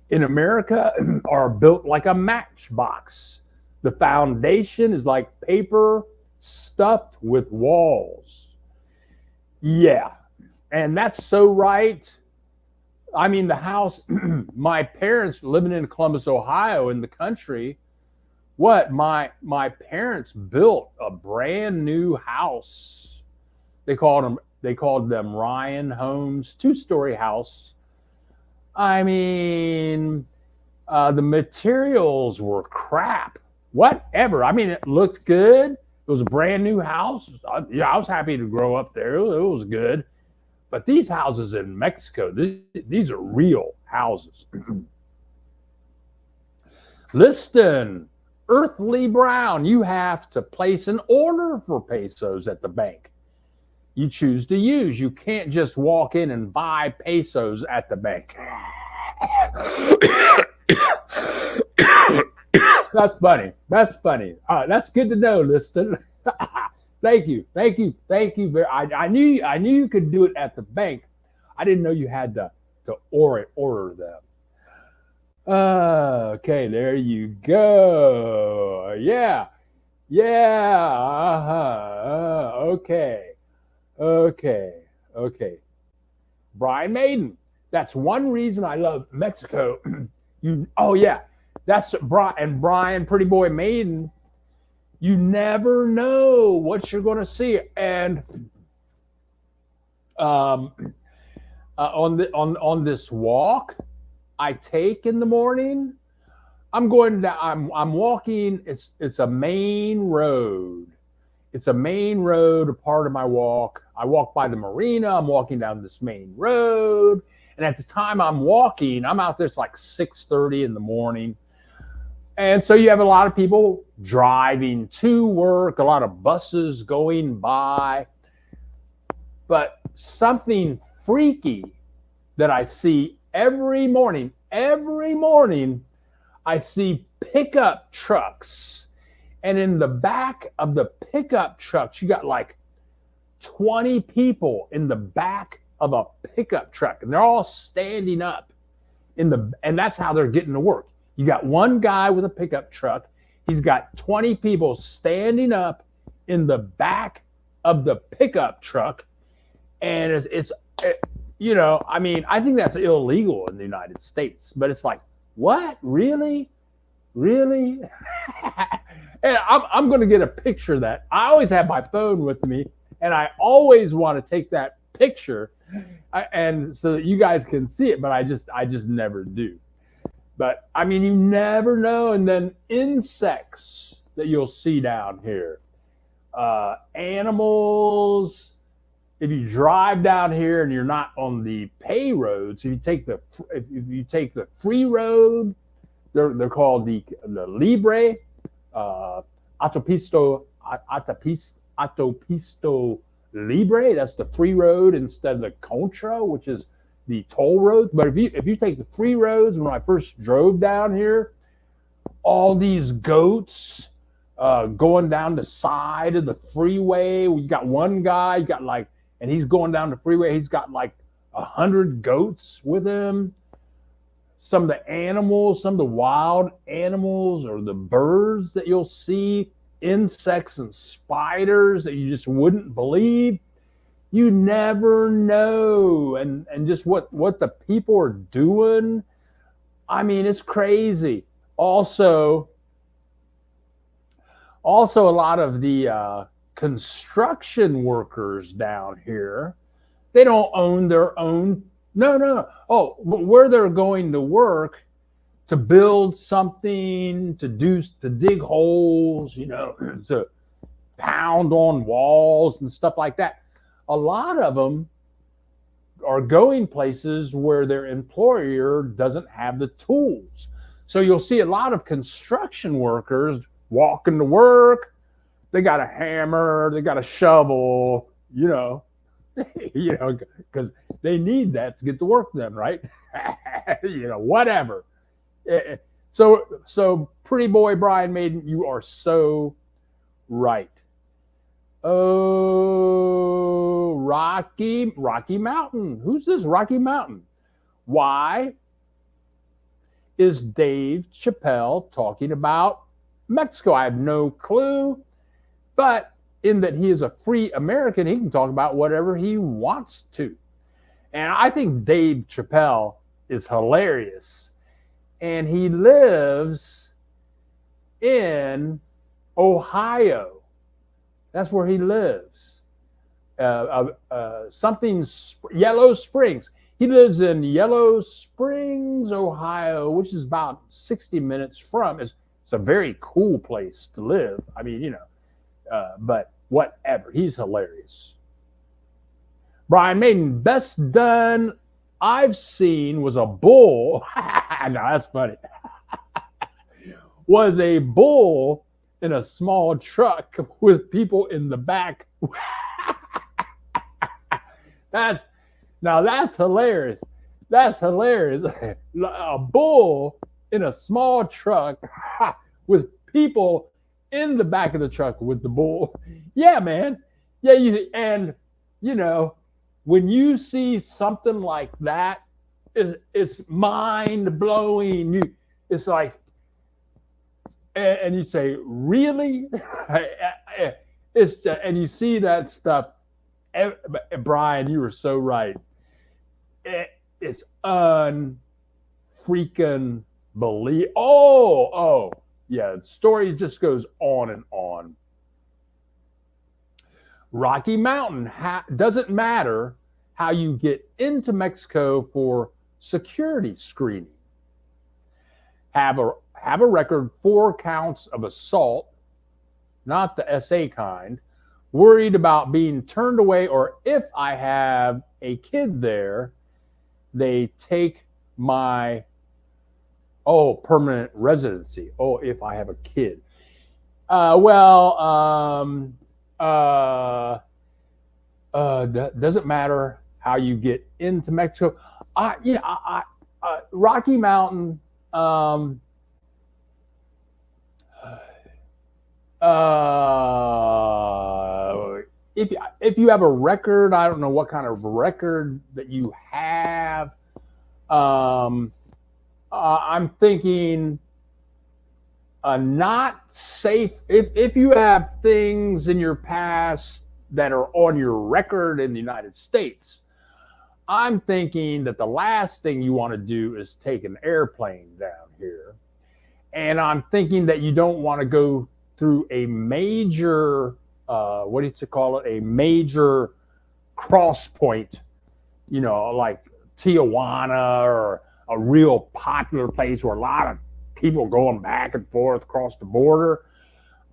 in America are built like a matchbox. The foundation is like paper stuffed with walls. Yeah, and that's so right. I mean, the house, my parents living in Columbus, Ohio, in the country, What my parents built a brand new house. They called them Ryan Homes, 2-story house. I mean, the materials were crap. Whatever. I mean, it looked good. It was a brand new house. Yeah, I was happy to grow up there. It was good. But these houses in Mexico, these are real houses. Liston, Earthly Brown, you have to place an order for pesos at the bank you choose to use. You can't just walk in and buy pesos at the bank. That's funny. That's funny. That's good to know, Liston. Thank you. I knew you could do it at the bank. I didn't know you had to order them. Okay, there you go. Yeah. Okay. Brian Maiden. That's one reason I love Mexico. That's Brian Pretty Boy Maiden. You never know what you're going to see, and on this walk I take in the morning, I'm walking. It's a main road. It's a main road, a part of my walk. I walk by the marina. I'm walking down this main road, and at the time I'm walking, I'm out there. It's like 6:30 in the morning. And so you have a lot of people driving to work, a lot of buses going by. But something freaky that I see every morning, I see pickup trucks. And in the back of the pickup trucks, you got like 20 people in the back of a pickup truck. And they're all standing up and that's how they're getting to work. You got one guy with a pickup truck. He's got 20 people standing up in the back of the pickup truck. And it's I mean, I think that's illegal in the United States. But it's like, what? Really? And I'm going to get a picture of that. I always have my phone with me, and I always want to take that picture, and so that you guys can see it. But I just never do. But I mean, you never know. And then insects that you'll see down here, animals. If you drive down here and you're not on the pay roads, if you take the free road, they're called the Libre, autopisto Libre. That's the free road instead of the Contra, which is the toll road. But if you take the free roads, when I first drove down here, all these goats going down the side of the freeway. We got one guy, and he's going down the freeway. He's got like 100 goats with him. Some of the animals, some of the wild animals, or the birds that you'll see, insects and spiders that you just wouldn't believe. You never know. And just what the people are doing. I mean, it's crazy. Also a lot of the construction workers down here, they don't own their own. No. Oh, but where they're going to work to build something, to dig holes, to pound on walls and stuff like that. A lot of them are going places where their employer doesn't have the tools. So you'll see a lot of construction workers walking to work. They got a hammer, they got a shovel, because they need that to get the work done, right? Whatever. So Pretty Boy Brian Maiden, you are so right. Oh, Rocky Mountain. Who's this Rocky Mountain? Why is Dave Chappelle talking about Mexico? I have no clue, but in that he is a free American, he can talk about whatever he wants to. And I think Dave Chappelle is hilarious. And he lives in Ohio. That's where he lives. Yellow Springs. He lives in Yellow Springs, Ohio, which is about 60 minutes from. It's a very cool place to live. I mean, but whatever. He's hilarious. Brian Maiden, best done I've seen was a bull. No, that's funny. Was a bull in a small truck with people in the back. That's hilarious. That's hilarious. A bull in a small truck with people in the back of the truck with the bull. Yeah, man. Yeah, when you see something like that, it's mind blowing. It's like, and you say, really? And you see that stuff. Brian, you were so right. It's unfreaking believe. Oh, yeah. The story just goes on and on. Rocky Mountain doesn't matter how you get into Mexico for security screening. Have a record 4 counts of assault, not the SA kind. Worried about being turned away, or if I have a kid there, they take my permanent residency. Oh, if I have a kid. Doesn't matter how you get into Mexico. Rocky Mountain. If you have a record, I don't know what kind of record that you have. I'm thinking not safe. If you have things in your past that are on your record in the United States, I'm thinking that the last thing you want to do is take an airplane down here. And I'm thinking that you don't want to go through a major, what do you call it? A major cross point, like Tijuana, or a real popular place where a lot of people going back and forth across the border.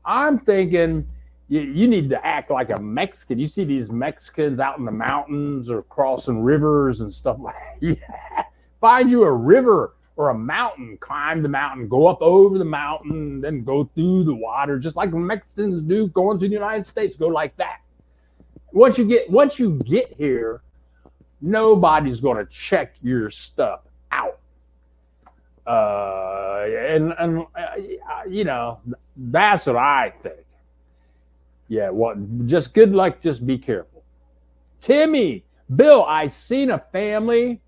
I'm thinking you need to act like a Mexican. You see these Mexicans out in the mountains or crossing rivers and stuff like that. Yeah. Find you a river or a mountain, climb the mountain, go up over the mountain, then go through the water, just like the Mexicans do going to the United States. Go like that. Once you get here, nobody's going to check your stuff out. That's what I think. Yeah, well, just good luck. Just be careful. Timmy, Bill, I seen a family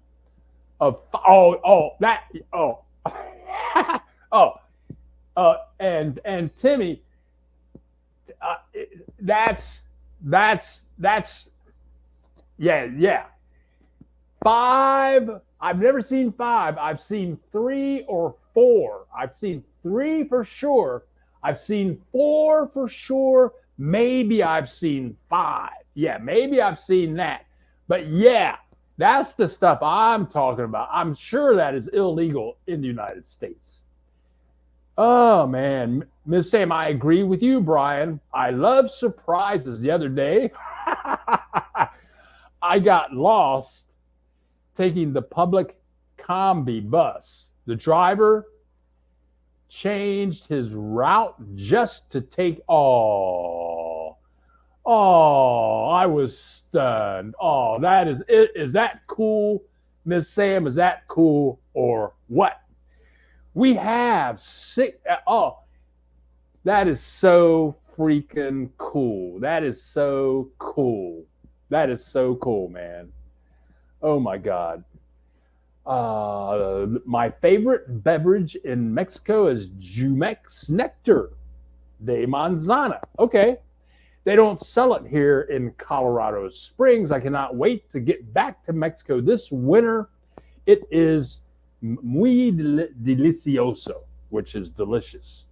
of and Timmy, that's 5. I've never seen 5. I've seen 3 or 4. I've seen 3 for sure. I've seen 4 for sure. Maybe I've seen 5. Yeah, maybe I've seen that. But yeah, that's the stuff I'm talking about. I'm sure that is illegal in the United States. Oh, man. Ms. Sam, I agree with you, Brian. I love surprises. The other day, I got lost taking the public combi bus. The driver changed his route just to take. I was stunned. That is it. Is that cool, Miss Sam? Is that cool or what? We have 6. That is so freaking cool. That is so cool. That is so cool, man. Oh my God. My favorite beverage in Mexico is Jumex Nectar de Manzana. Okay. They don't sell it here in Colorado Springs. I cannot wait to get back to Mexico this winter. It is muy delicioso, which is delicious.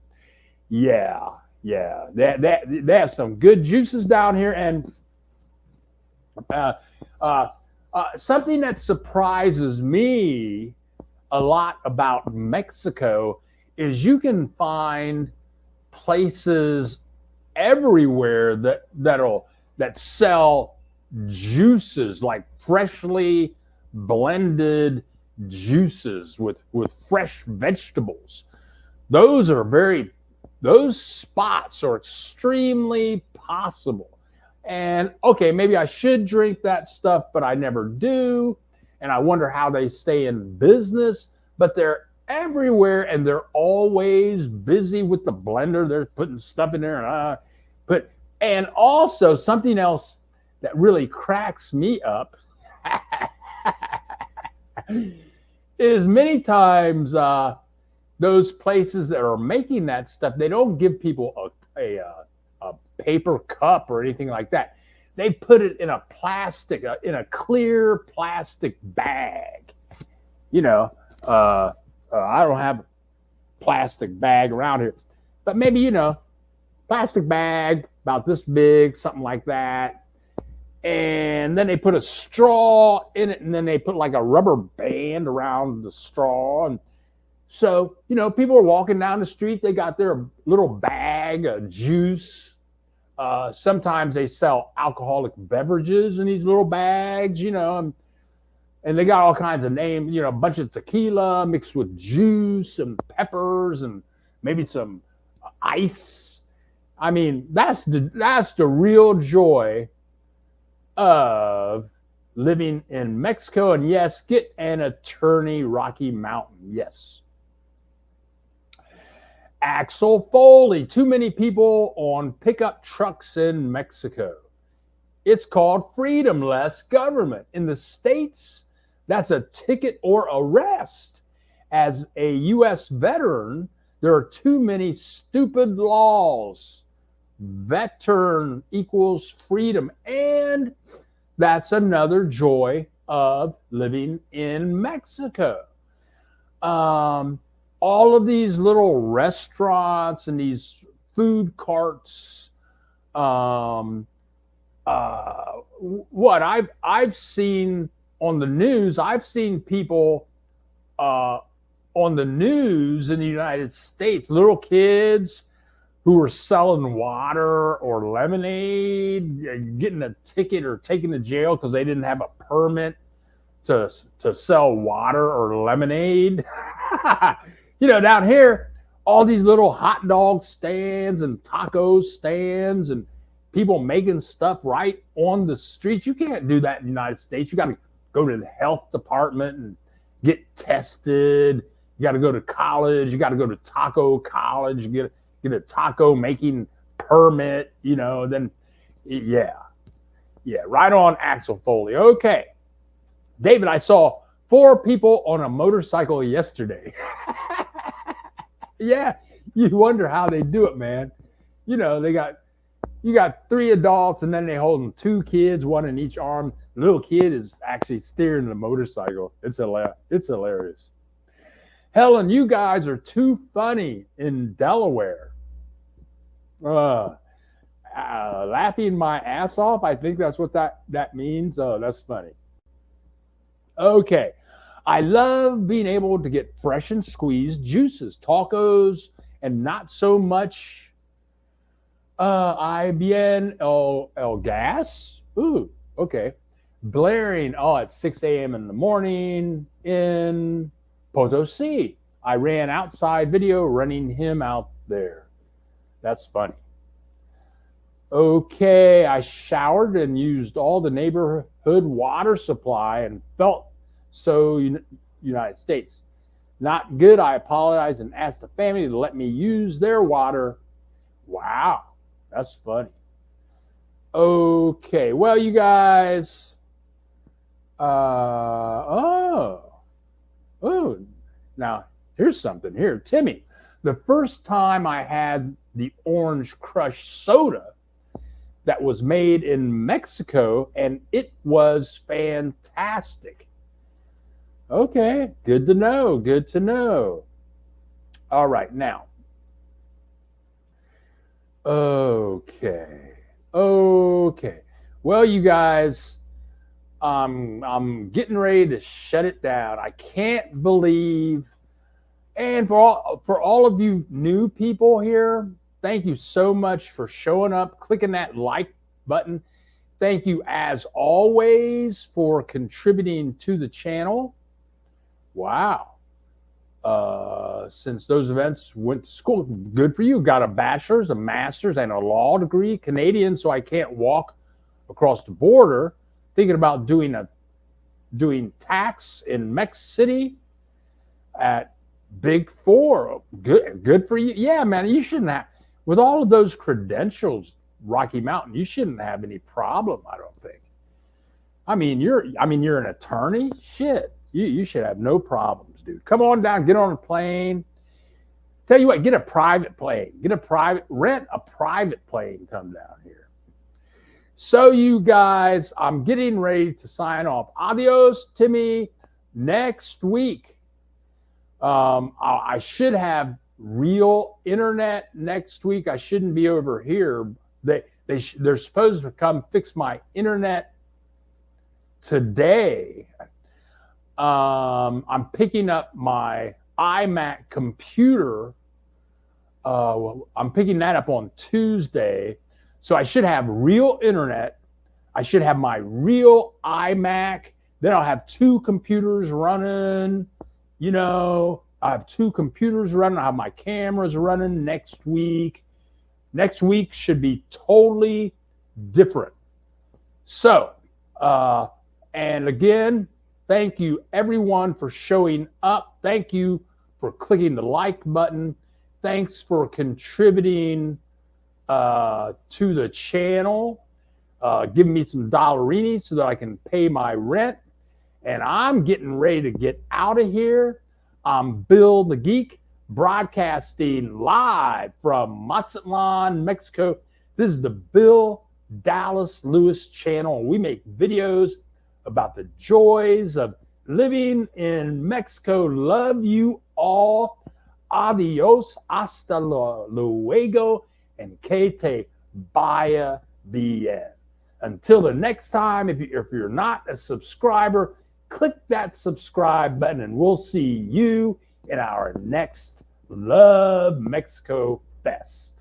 Yeah, yeah. They have some good juices down here, and uh, uh, something that surprises me a lot about Mexico is you can find places everywhere that sell juices, like freshly blended juices with fresh vegetables. Those are very those spots are extremely possible. And okay, maybe I should drink that stuff, but I never do. And I wonder how they stay in business, but they're everywhere and they're always busy with the blender. They're putting stuff in there but and also something else that really cracks me up is many times those places that are making that stuff, they don't give people a paper cup or anything like that. They put it in a plastic, in a clear plastic bag. You know, I don't have a plastic bag around here, but maybe, plastic bag about this big, something like that. And then they put a straw in it, and then they put like a rubber band around the straw. And so, people are walking down the street, they got their little bag of juice. Sometimes they sell alcoholic beverages in these little bags, and they got all kinds of names, a bunch of tequila mixed with juice and peppers and maybe some ice. I mean, that's the real joy of living in Mexico. And yes, get an attorney, Rocky Mountain. Yes. Axel Foley, too many people on pickup trucks in Mexico. It's called freedom-less government. In the States, that's a ticket or arrest. As a U.S. veteran, there are too many stupid laws. Veteran equals freedom. And that's another joy of living in Mexico. All of these little restaurants and these food carts, what I've seen on the news, I've seen people on the news in the United States, little kids who were selling water or lemonade, getting a ticket or taken to jail because they didn't have a permit to sell water or lemonade. Down here, all these little hot dog stands and taco stands and people making stuff right on the streets. You can't do that in the United States. You got to go to the health department and get tested. You got to go to college. You got to go to taco college, get a taco making permit, then yeah, right on, Axel Foley. Okay. David, I saw 4 people on a motorcycle yesterday. Yeah, you wonder how they do it, man. You got 3 adults and then they holding 2 kids, one in each arm. The little kid is actually steering the motorcycle. It's hilarious. Helen, you guys are too funny in Delaware. Laughing my ass off. I think that's what that means. Oh, that's funny. Okay. I love being able to get fresh and squeezed juices, tacos, and not so much IBN El gas. Ooh, okay. Blaring at 6 a.m. in the morning in Potosi. I ran outside video running him out there. That's funny. Okay, I showered and used all the neighborhood water supply and felt so United States. Not good. I apologized and asked the family to let me use their water. Wow, that's funny. Okay, well, you guys. Now here's something here, Timmy. The first time I had the Orange Crush soda that was made in Mexico, and it was fantastic. Okay, good to know. Good to know. All right, now, Okay. Okay. Well, you guys, I'm getting ready to shut it down. I can't believe, and for all of you new people here, thank you so much for showing up, clicking that like button. Thank you as always for contributing to the channel. Wow. Since those events went to school, good for you. Got a bachelor's, a master's, and a law degree. Canadian, so I can't walk across the border. Thinking about doing tax in Mexico City at Big Four. Good for you. Yeah, man. You shouldn't have, with all of those credentials, Rocky Mountain. You shouldn't have any problem. I don't think. I mean, you're an attorney. Shit, you should have no problems, dude. Come on down, get on a plane. Tell you what, get a private plane. Rent a private plane. Come down here. So you guys, I'm getting ready to sign off. Adios, Timmy. Next week, I should have real internet next week. I shouldn't be over here. They're supposed to come fix my internet today. I'm picking up my iMac computer. I'm picking that up on Tuesday. So I should have real internet. I should have my real iMac. Then I'll have two computers running. You know, I have two computers running. I have my cameras running next week. Next week should be totally different. So, and again, thank you everyone for showing up. Thank you for clicking the like button. Thanks for contributing to the channel, giving me some dollarini so that I can pay my rent. And I'm getting ready to get out of here. I'm Bill the Geek, broadcasting live from Mazatlan, Mexico. This is the Bill Dallas Lewis channel. We make videos about the joys of living in Mexico. Love you all. Adios, hasta luego, and que te vaya bien. Until the next time, if you're not a subscriber, click that subscribe button and we'll see you in our next Love Mexico Fest.